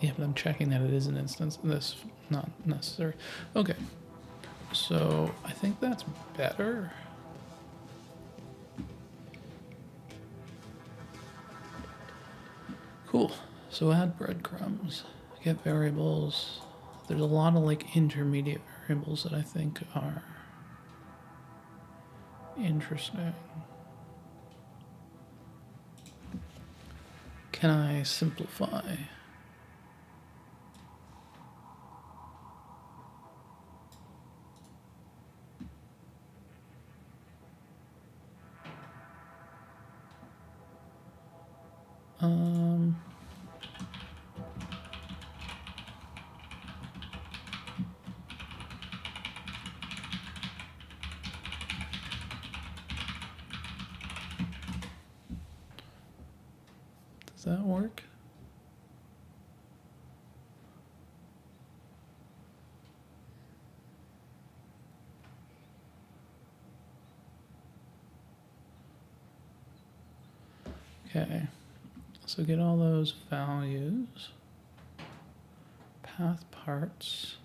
yeah, but I'm checking that it is an instance. This not necessary. Okay. So I think that's better. Cool. So add breadcrumbs, get variables. There's a lot of like intermediate variables that I think are interesting. Can I simplify? Does that work? Okay, so get all those values, path parts.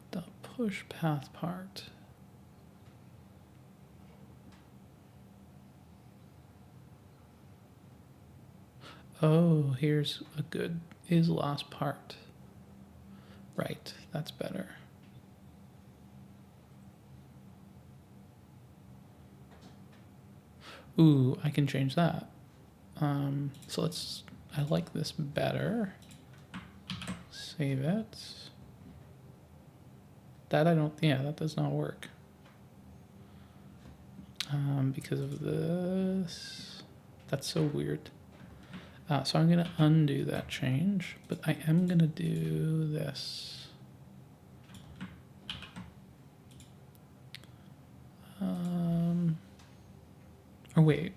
The push path part. Oh, here's a good is last part. Right, that's better. Ooh, I can change that. So I like this better. Save it. That I don't, yeah, that does not work. Because of this. That's so weird. So I'm gonna undo that change, but I am gonna do this. Or wait.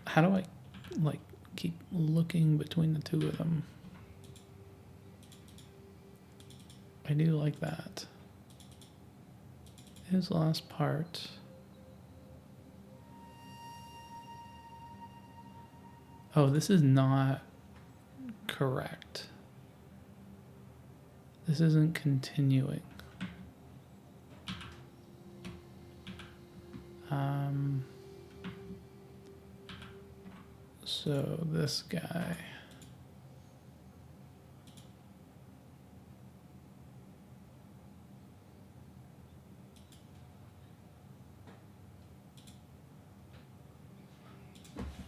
How do I like keep looking between the two of them? I do like that. His last part. Oh, this is not correct. This isn't continuing. So this guy.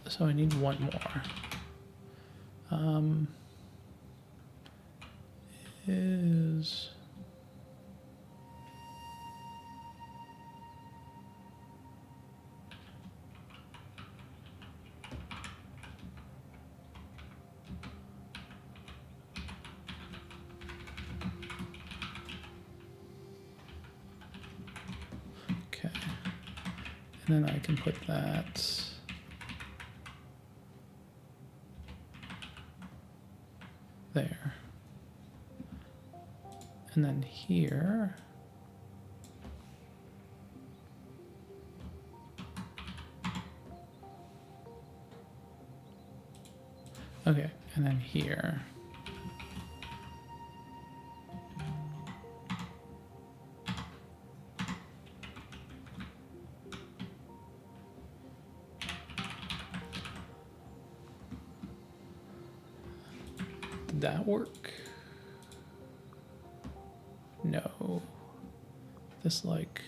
So I need one more. Is okay. And then I can put that there. And then here, okay, and then here. Did that work? No. This like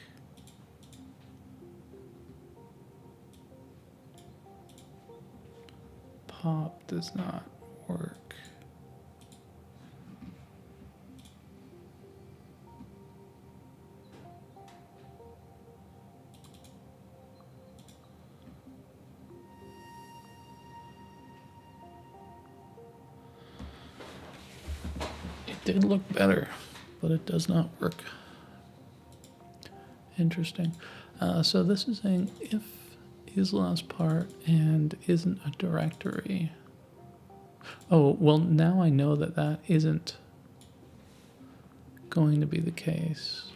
pop does not work. did look better, but it does not work. Interesting. So this is saying if is last part and isn't a directory. Oh, well, now I know that that isn't going to be the case.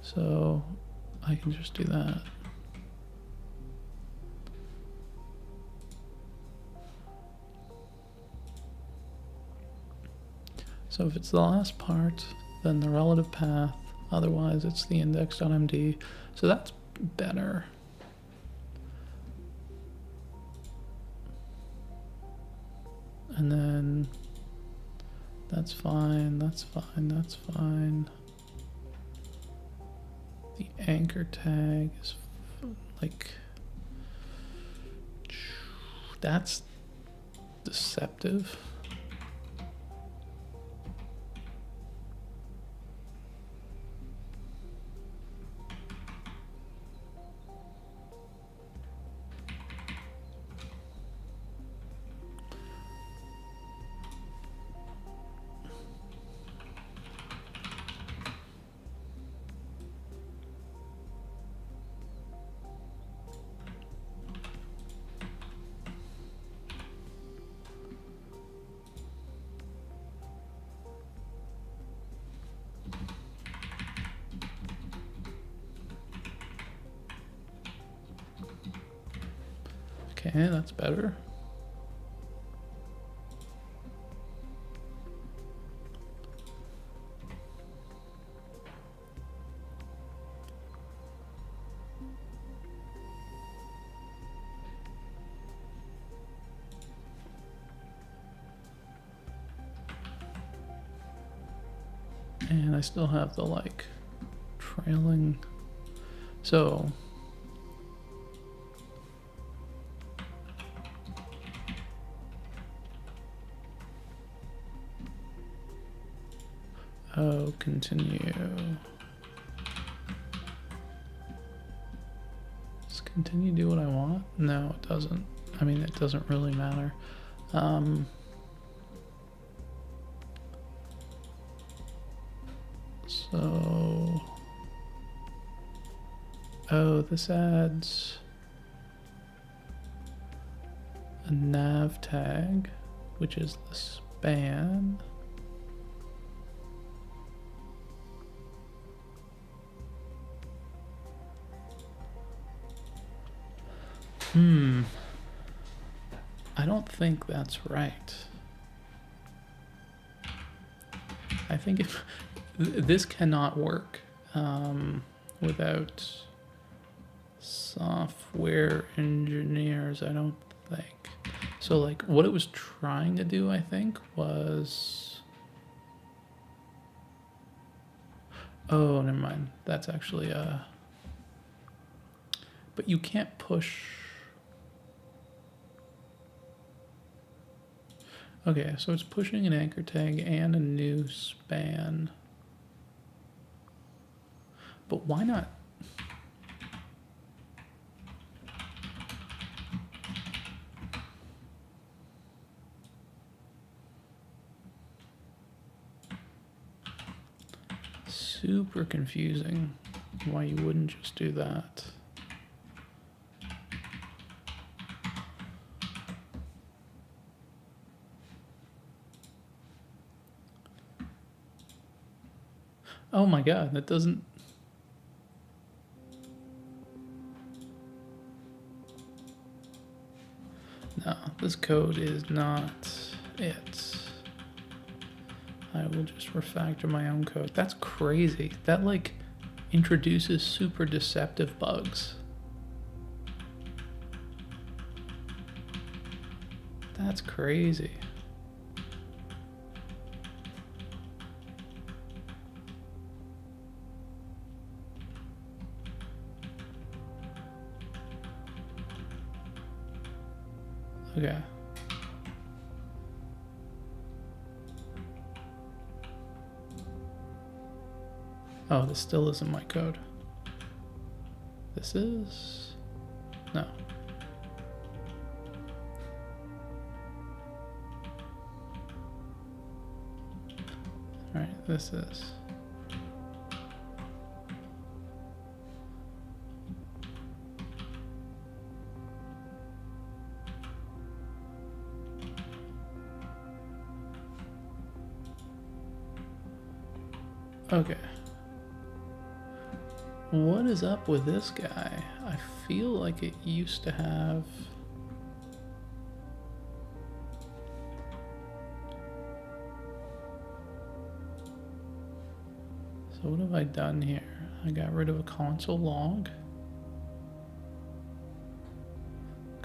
So I can just do that. So if it's the last part, then the relative path, otherwise it's the index.md. So that's better. And then that's fine, that's fine, that's fine. The anchor tag is like, that's deceptive. Okay, that's better. And I still have the like trailing. So oh, continue. Does continue do what I want? No, it doesn't. I mean, it doesn't really matter. So, oh, this adds a nav tag, which is the span. I don't think that's right. I think if this cannot work without software engineers, I don't think. So like what it was trying to do, I think, was, oh, never mind. That's actually but you can't push. Okay, so it's pushing an anchor tag and a new span. But why not? Super confusing why you wouldn't just do that. Oh my God, that doesn't. No, this code is not it. I will just refactor my own code. That's crazy. That like introduces super deceptive bugs. That's crazy. Okay. Oh, this still isn't my code. This is? No. All right, this is. Okay. What is up with this guy? I feel like it used to have... So what have I done here? I got rid of a console log.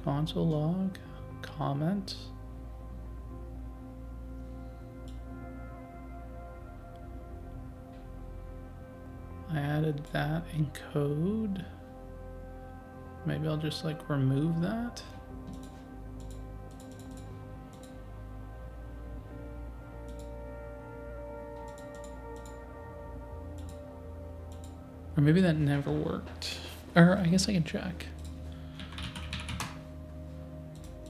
Console log, comment. I added that in code. Maybe I'll just like remove that. Or maybe that never worked. Or I guess I can check.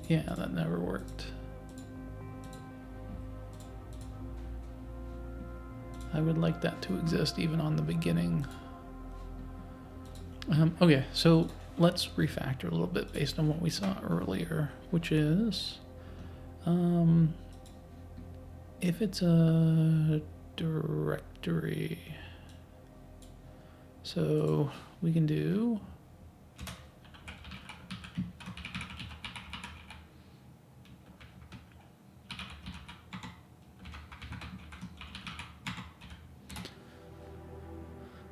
Yeah, that never worked. I would like that to exist even on the beginning. Okay, so let's refactor a little bit based on what we saw earlier, which is if it's a directory. So we can do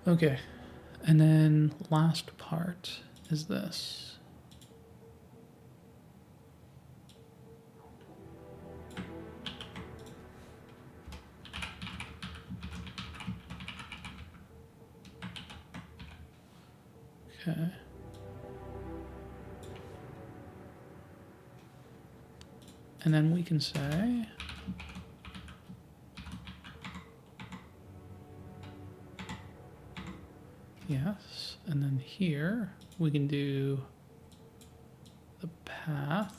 okay, and then last part is this. Okay. And then we can say yes, and then here we can do the path.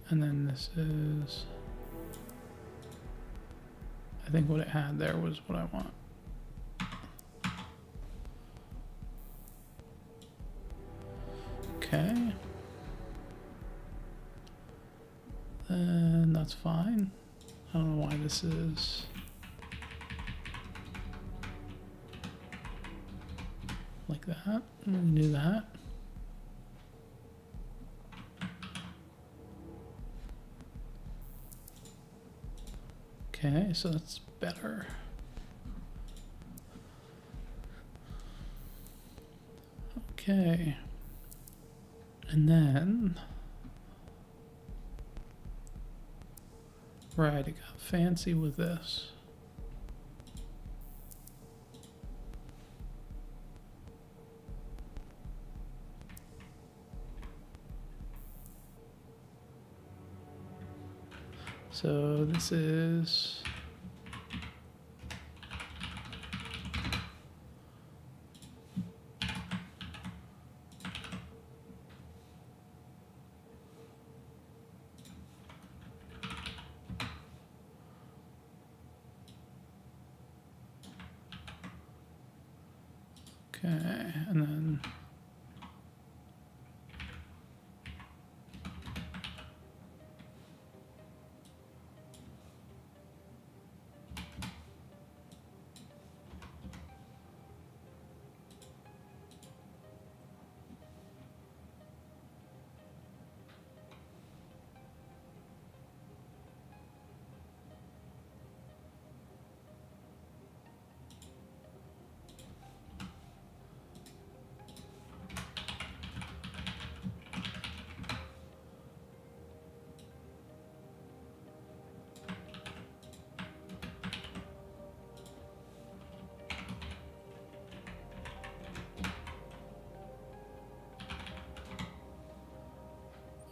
And then this is, I think what it had there was what I want. Okay. And that's fine. I don't know why this is. Like that. We can do that. Okay, so that's better. Okay. And then, right, I got fancy with this. So this is okay, and then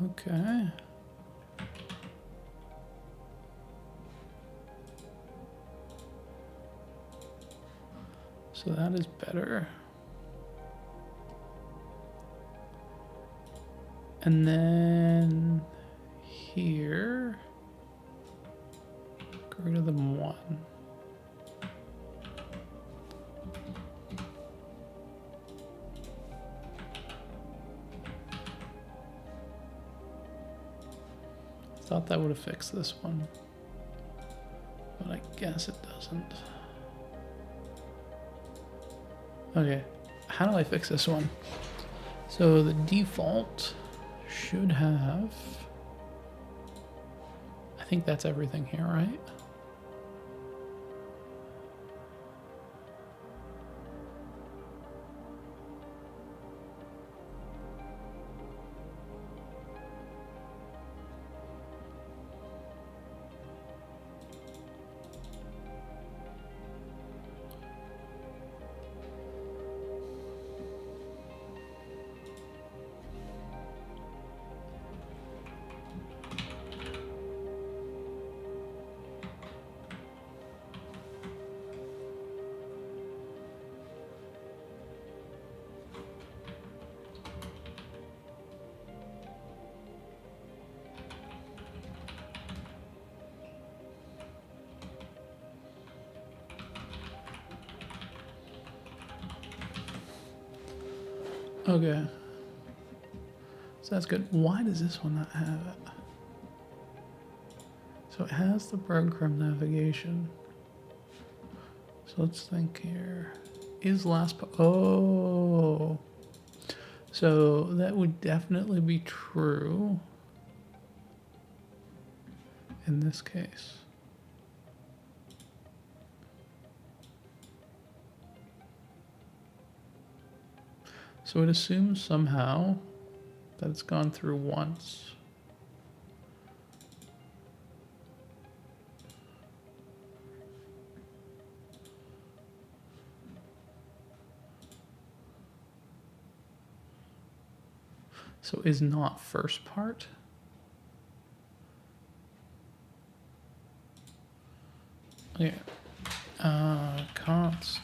Okay. So that is better. And then here, greater than 1. Thought that would have fixed this one, but I guess it doesn't. Okay, how do I fix this one? So the default should have, I think that's everything here, right? Okay. So that's good. Why does this one not have it? So it has the breadcrumb navigation. So let's think here. Is last, oh. So that would definitely be true in this case. So it assumes somehow that it's gone through once. So is not first part. Okay. Const.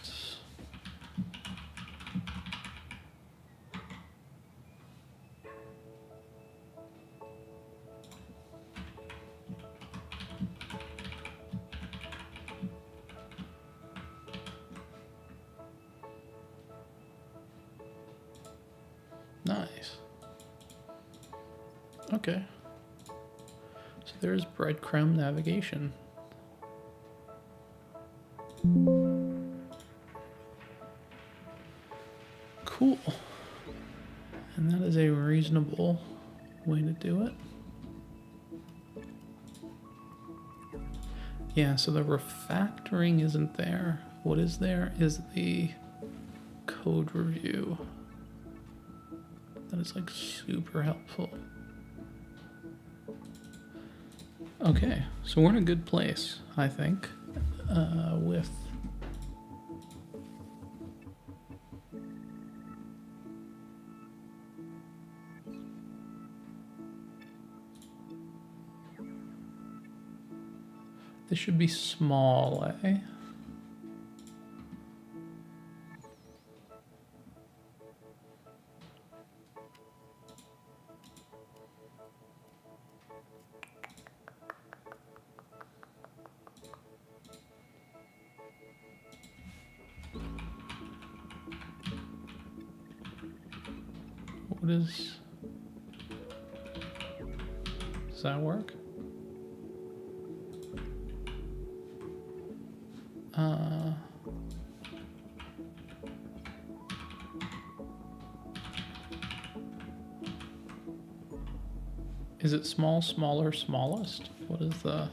Nice. Okay. So there's breadcrumb navigation. Cool. And that is a reasonable way to do it. Yeah, so the refactoring isn't there. What is there is the code review. That is like super helpful. Okay, so we're in a good place, I think, with this should be small, eh? What is, does that work? Is it small, smaller, smallest? What is the...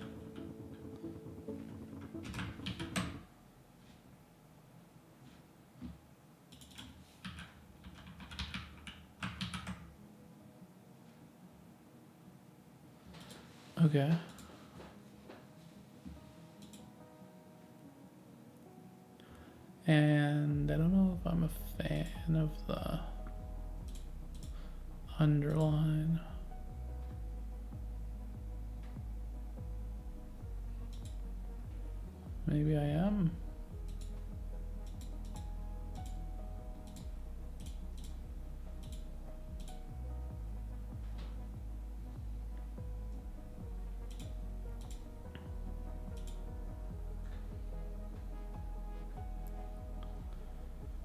Okay. And I don't know if I'm a fan of the underline. Maybe I am.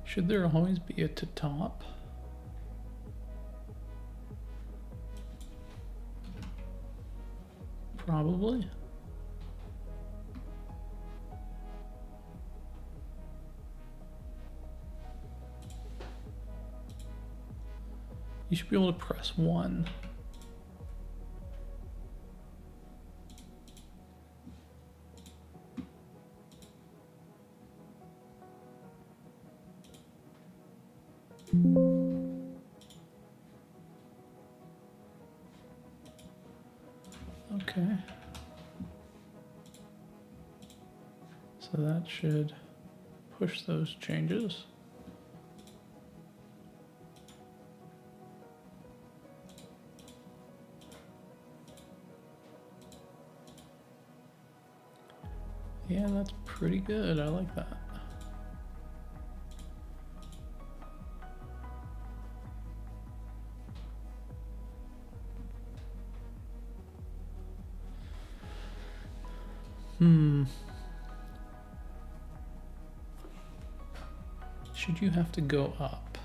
Should there always be a to top? Probably. You should be able to press 1. Okay. So that should push those changes. Yeah, that's pretty good. I like that. Should you have to go up?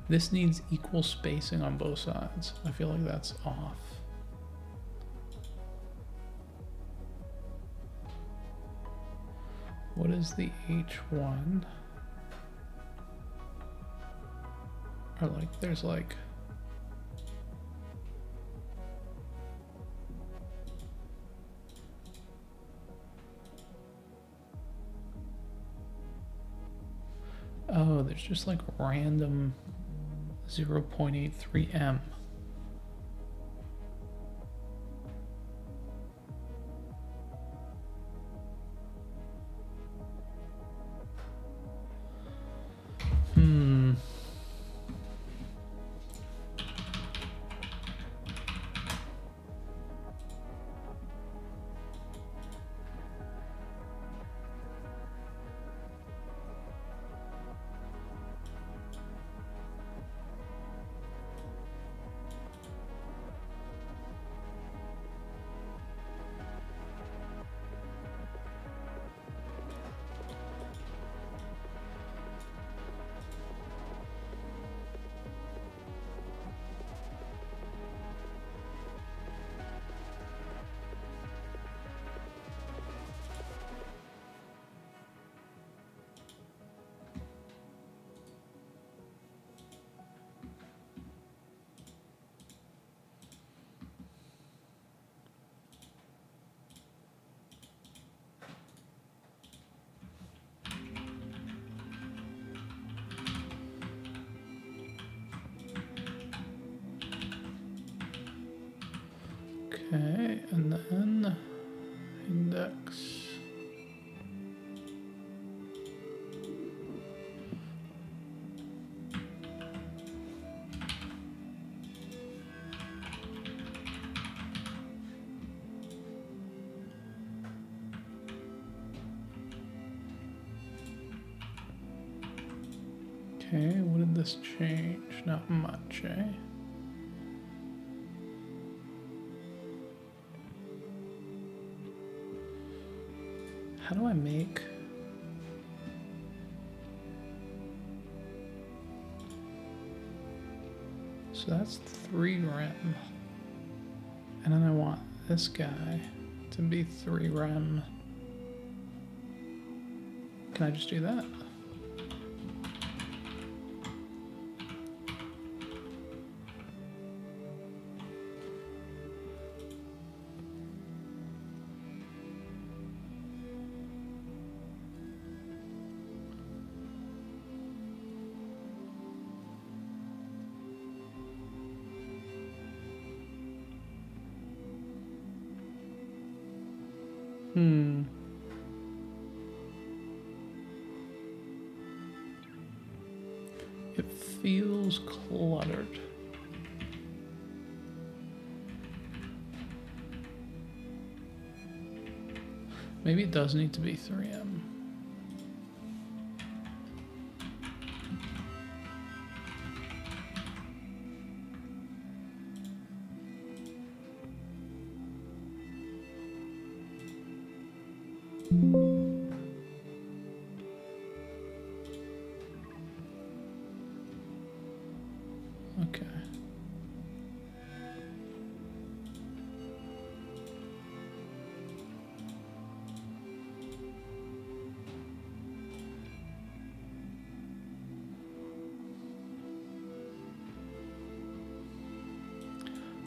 This needs equal spacing on both sides. I feel like that's off. What is the H1? Or like, there's like, oh, there's just like random 0.83 M. Okay, and then index. Okay, what did this change? Not much, eh? How do I make? So that's 3 rem. And then I want this guy to be 3 rem. Can I just do that? It feels cluttered. Maybe it does need to be 3M. Okay.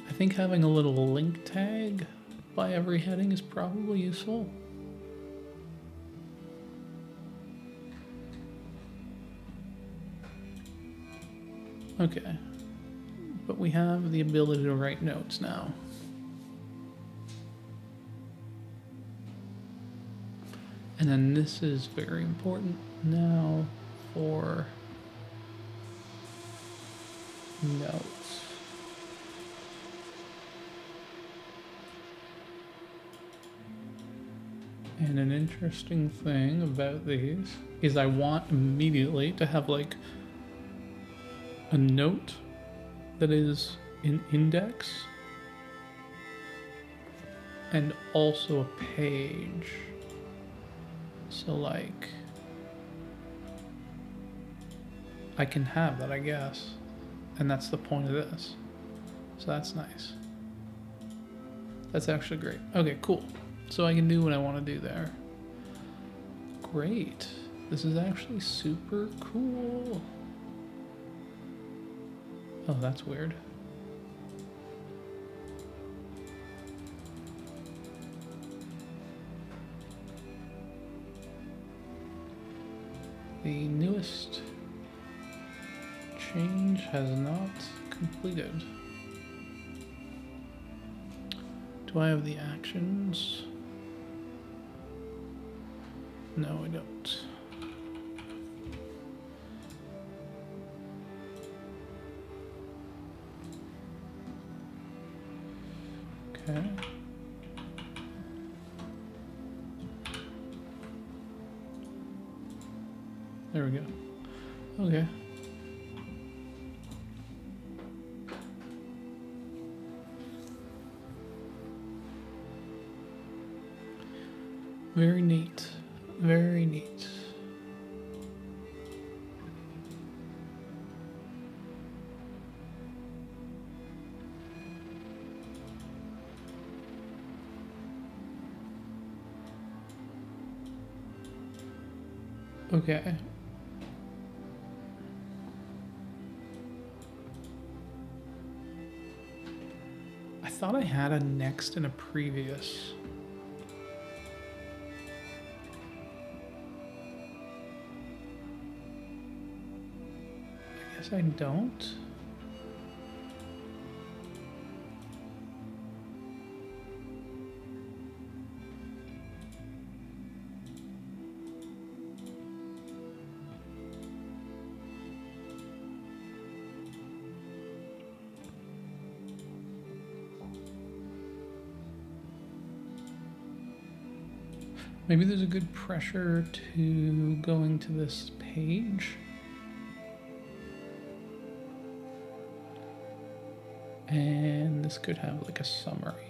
I think having a little link tag by every heading is probably useful. Okay, but we have the ability to write notes now. And then this is very important now for notes. And an interesting thing about these is I want immediately to have like a note that is an index and also a page. So like I can have that, I guess. And that's the point of this. So that's nice. That's actually great. Okay, cool. So I can do what I want to do there. Great. This is actually super cool. Oh, that's weird. The newest change has not completed. Do I have the actions? No, I don't. Okay. There we go. Okay. Very neat. Very neat. Okay. I thought I had a next and a previous. I guess I don't. Maybe there's a good pressure to going to this page. And this could have like a summary.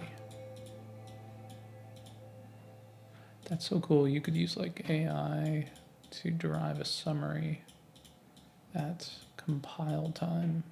That's so cool. You could use like AI to derive a summary at compile time.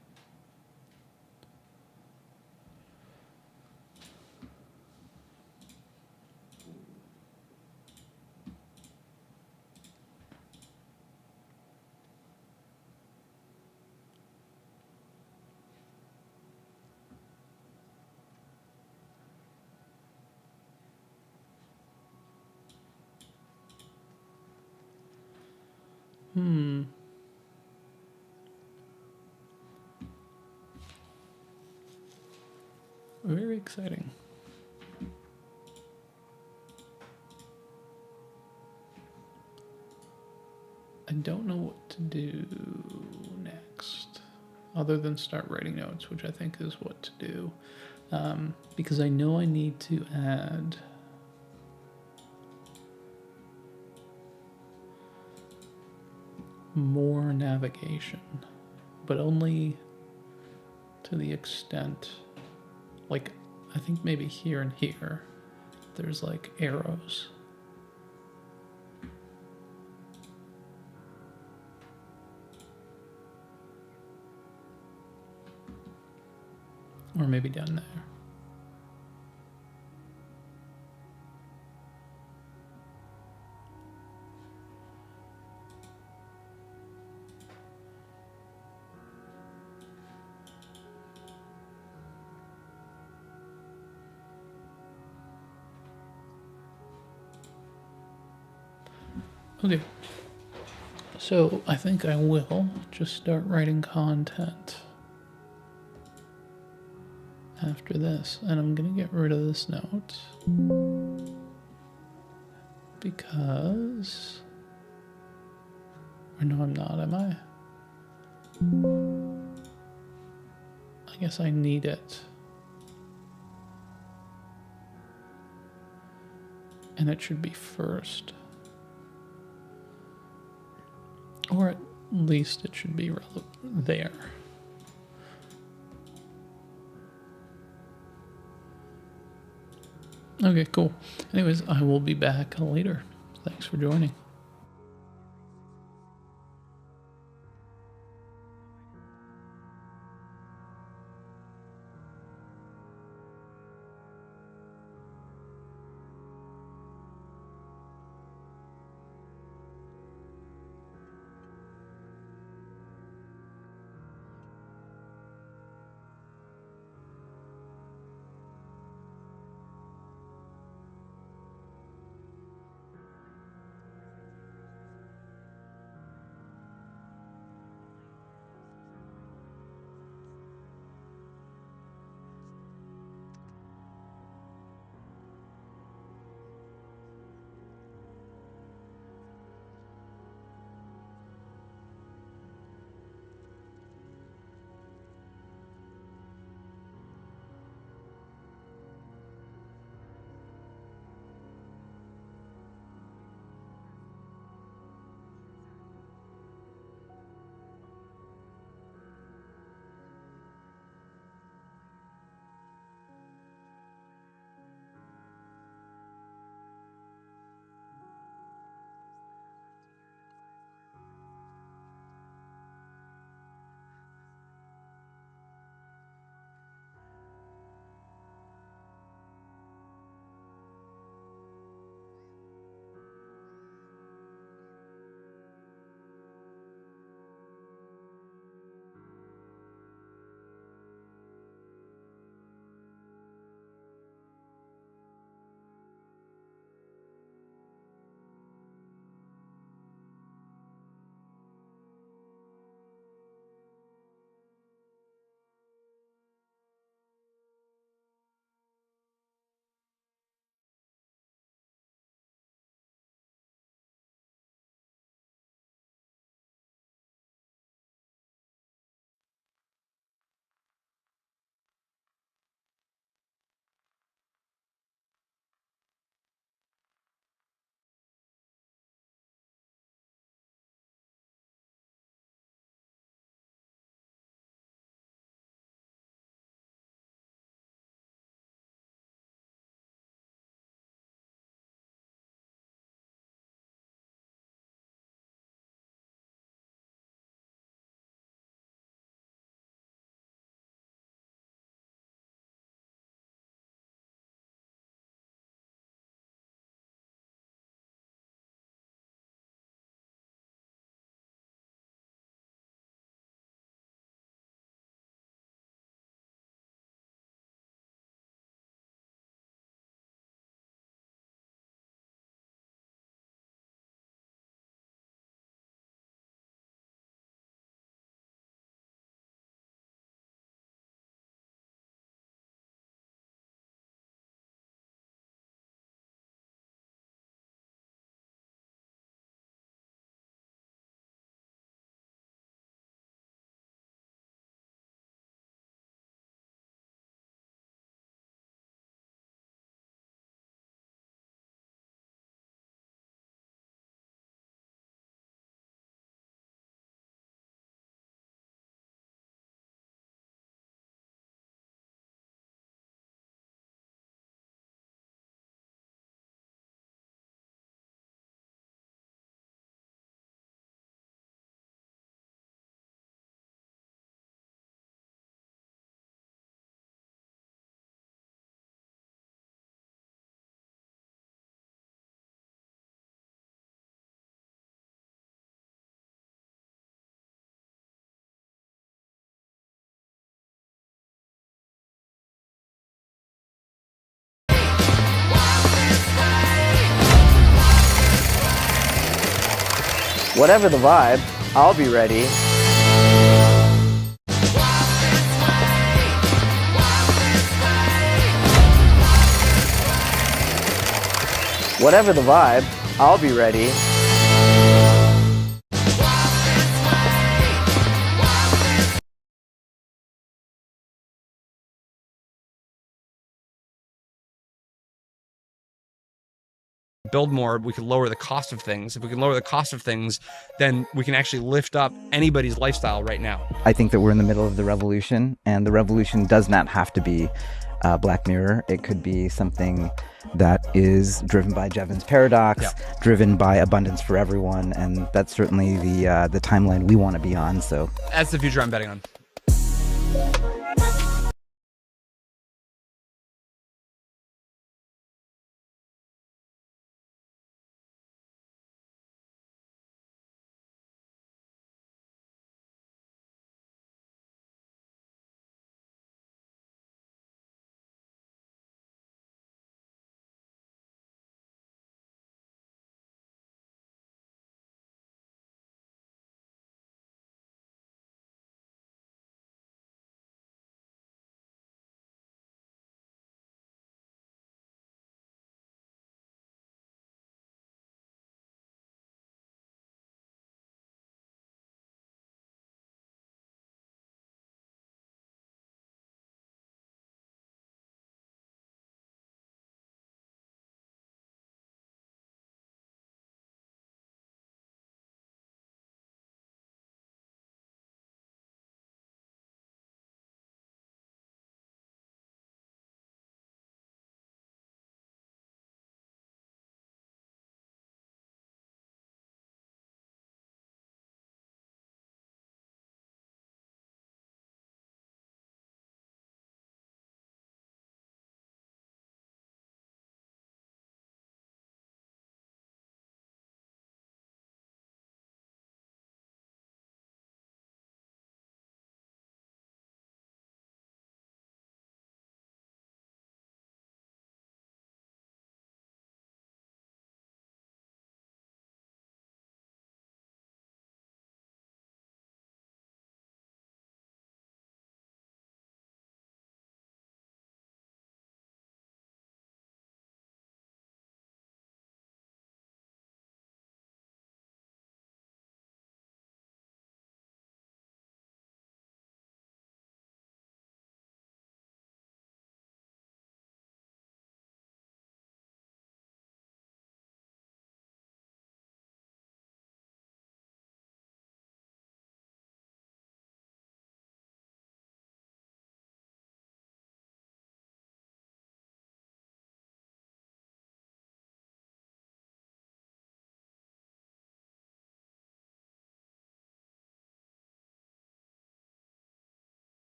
Very exciting. I don't know what to do next. other than start writing notes, which I think is what to do. Because I know I need to add more navigation, but only to the extent, like, I think maybe here and here, there's like arrows. Or maybe down there. Okay, so I think I will just start writing content after this, and I'm gonna get rid of this note because, or no, I'm not, am I? I guess I need it. And it should be first. Or at least it should be there. Okay, cool. Anyways, I will be back later. Thanks for joining. Whatever the vibe, I'll be ready. Whatever the vibe, I'll be ready. Build more, we could lower the cost of things. If we can lower the cost of things, then we can actually lift up anybody's lifestyle right now. I think that we're in the middle of the revolution, and the revolution does not have to be Black Mirror. It could be something that is driven by Jevons paradox, driven by abundance for everyone, and that's certainly the timeline we want to be on. So that's the future I'm betting on.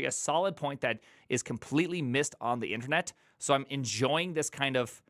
actually a solid point that is completely missed on the internet. So I'm enjoying this kind of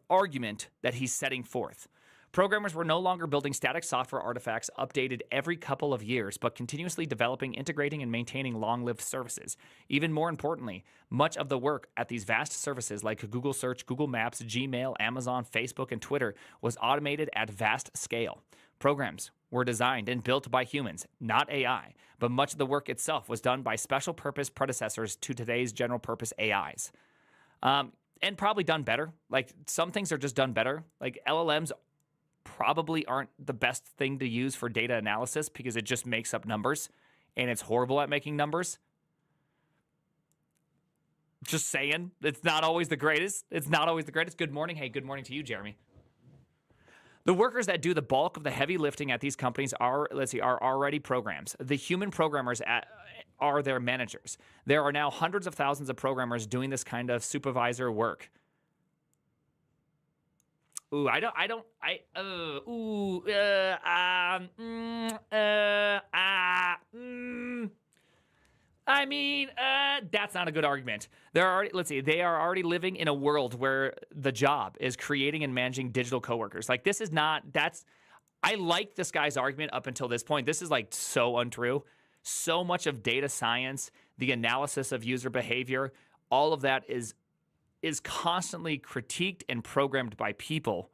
argument that he's setting forth. Programmers were no longer building static software artifacts updated every couple of years, but continuously developing, integrating, and maintaining long-lived services. Even more importantly, much of the work at these vast services like Google Search, Google Maps, Gmail, Amazon, Facebook, and Twitter was automated at vast scale. Programs were designed and built by humans, not AI, but much of the work itself was done by special purpose predecessors to today's general purpose AIs. And probably done better. Like, some things are just done better. Like, LLMs probably aren't the best thing to use for data analysis because it just makes up numbers and it's horrible at making numbers. Just saying, it's not always the greatest. Good morning. Hey, good morning to you, Jeremy. The workers that do the bulk of the heavy lifting at these companies are already programs. The human programmers are their managers. There are now hundreds of thousands of programmers doing this kind of supervisor work. Ooh, that's not a good argument. They are already living in a world where the job is creating and managing digital coworkers. Like, I like this guy's argument up until this point. This is like so untrue. So much of data science, the analysis of user behavior, all of that is constantly critiqued and programmed by people.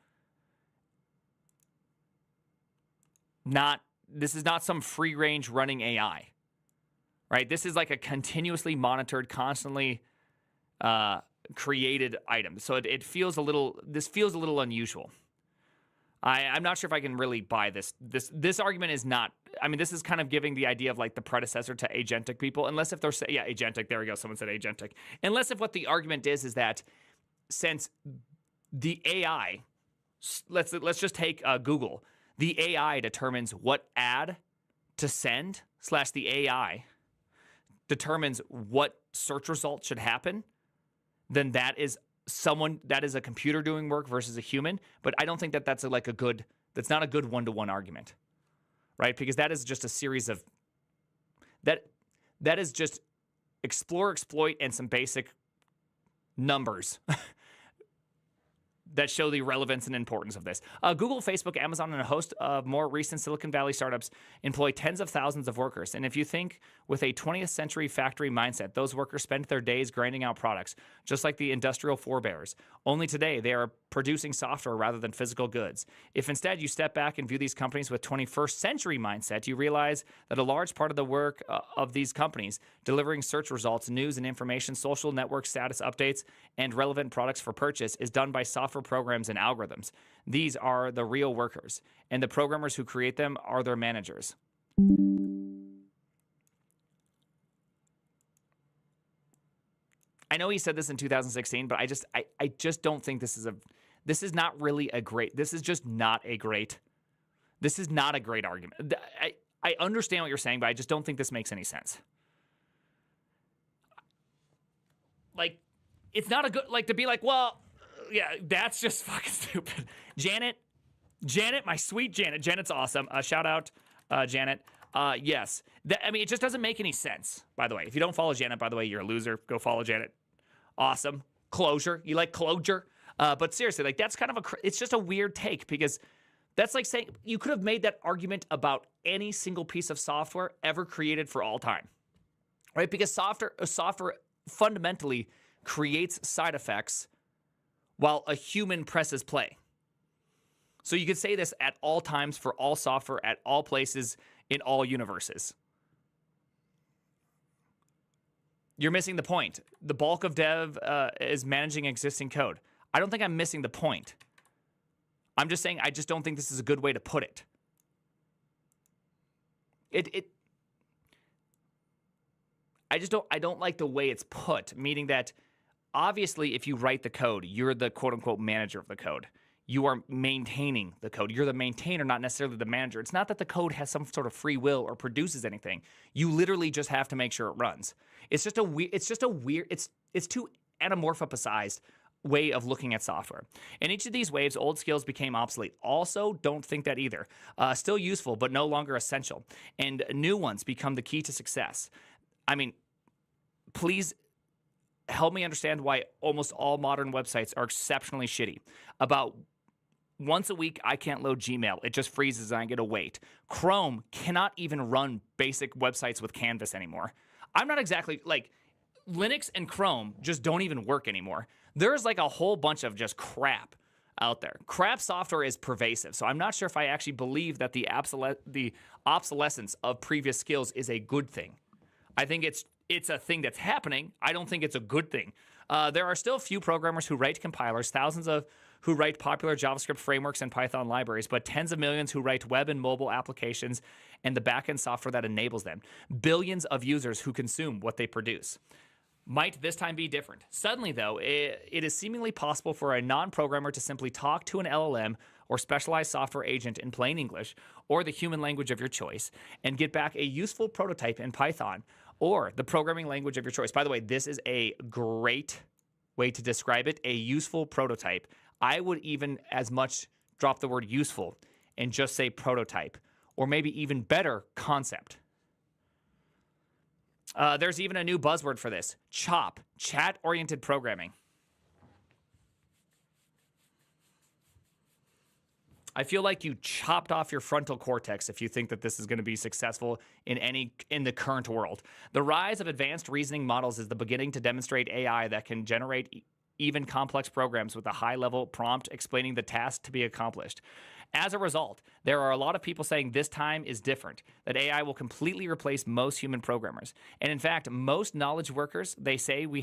This is not some free range running AI. Right? This is like a continuously monitored, constantly created item. So it feels a little unusual. I'm not sure if I can really buy this. This argument is not, this is kind of giving the idea of like the predecessor to agentic people, unless if they're saying, yeah, agentic, there we go, someone said agentic. Unless if what the argument is that since the AI, let's just take Google, the AI determines what ad to send / the AI determines what search result should happen, then that is a computer doing work versus a human. But I don't think that's not a good one-to-one argument, right? Because that is just a series of that is just explore, exploit, and some basic numbers that show the relevance and importance of this. Google, Facebook, Amazon, and a host of more recent Silicon Valley startups employ tens of thousands of workers. And if you think with a 20th century factory mindset, those workers spent their days grinding out products, just like the industrial forebears. Only today, they are producing software rather than physical goods. If instead you step back and view these companies with 21st century mindset, you realize that a large part of the work of these companies, delivering search results, news and information, social network status updates, and relevant products for purchase, is done by software programs and algorithms. These are the real workers, and the programmers who create them are their managers. I know he said this in 2016, but I just don't think this is not a great argument. I understand what you're saying, but I just don't think this makes any sense. Like, it's not a good, like, to be like, well, yeah, that's just fucking stupid. Janet, my sweet Janet. Janet's awesome. Shout out, Janet. Yes. It just doesn't make any sense, by the way. If you don't follow Janet, by the way, you're a loser. Go follow Janet. Awesome. Closure. You like closure? But seriously, like, that's kind of it's just a weird take, because that's like saying you could have made that argument about any single piece of software ever created for all time, right? Because software fundamentally creates side effects while a human presses play. So you could say this at all times for all software, at all places, in all universes. You're missing the point. The bulk of dev is managing existing code. I don't think I'm missing the point. I'm just saying I just don't think this is a good way to put it. I don't like the way it's put, meaning that obviously if you write the code, you're the quote unquote manager of the code. You are maintaining the code. You're the maintainer, not necessarily the manager. It's not that the code has some sort of free will or produces anything. You literally just have to make sure it runs. It's too anamorphized way of looking at software. In each of these waves, old skills became obsolete. Also, don't think that either. Still useful, but no longer essential. And new ones become the key to success. I mean, please help me understand why almost all modern websites are exceptionally shitty. About once a week, I can't load Gmail. It just freezes and I get to wait. Chrome cannot even run basic websites with Canvas anymore. I'm not exactly like Linux and Chrome just don't even work anymore. There's like a whole bunch of just crap out there. Crap software is pervasive. So I'm not sure if I actually believe that the obsolescence of previous skills is a good thing. I think it's a thing that's happening. I don't think it's a good thing. There are still few programmers who write compilers, thousands of who write popular JavaScript frameworks and Python libraries, but tens of millions who write web and mobile applications and the backend software that enables them. Billions of users who consume what they produce. Might this time be different? Suddenly, though, it is seemingly possible for a non-programmer to simply talk to an LLM or specialized software agent in plain English or the human language of your choice and get back a useful prototype in Python or the programming language of your choice. By the way, this is a great way to describe it, a useful prototype. I would even as much drop the word useful and just say prototype, or maybe even better, concept. There's even a new buzzword for this, CHOP, chat-oriented programming. I feel like you chopped off your frontal cortex if you think that this is going to be successful in the current world. The rise of advanced reasoning models is the beginning to demonstrate AI that can generate even complex programs with a high-level prompt explaining the task to be accomplished. As a result, there are a lot of people saying this time is different, that AI will completely replace most human programmers. And in fact, most knowledge workers, they say we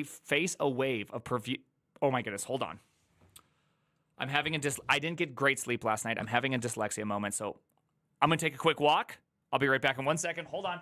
face a wave of oh my goodness, hold on. I didn't get great sleep last night. I'm having a dyslexia moment, so I'm going to take a quick walk. I'll be right back in 1 second. Hold on.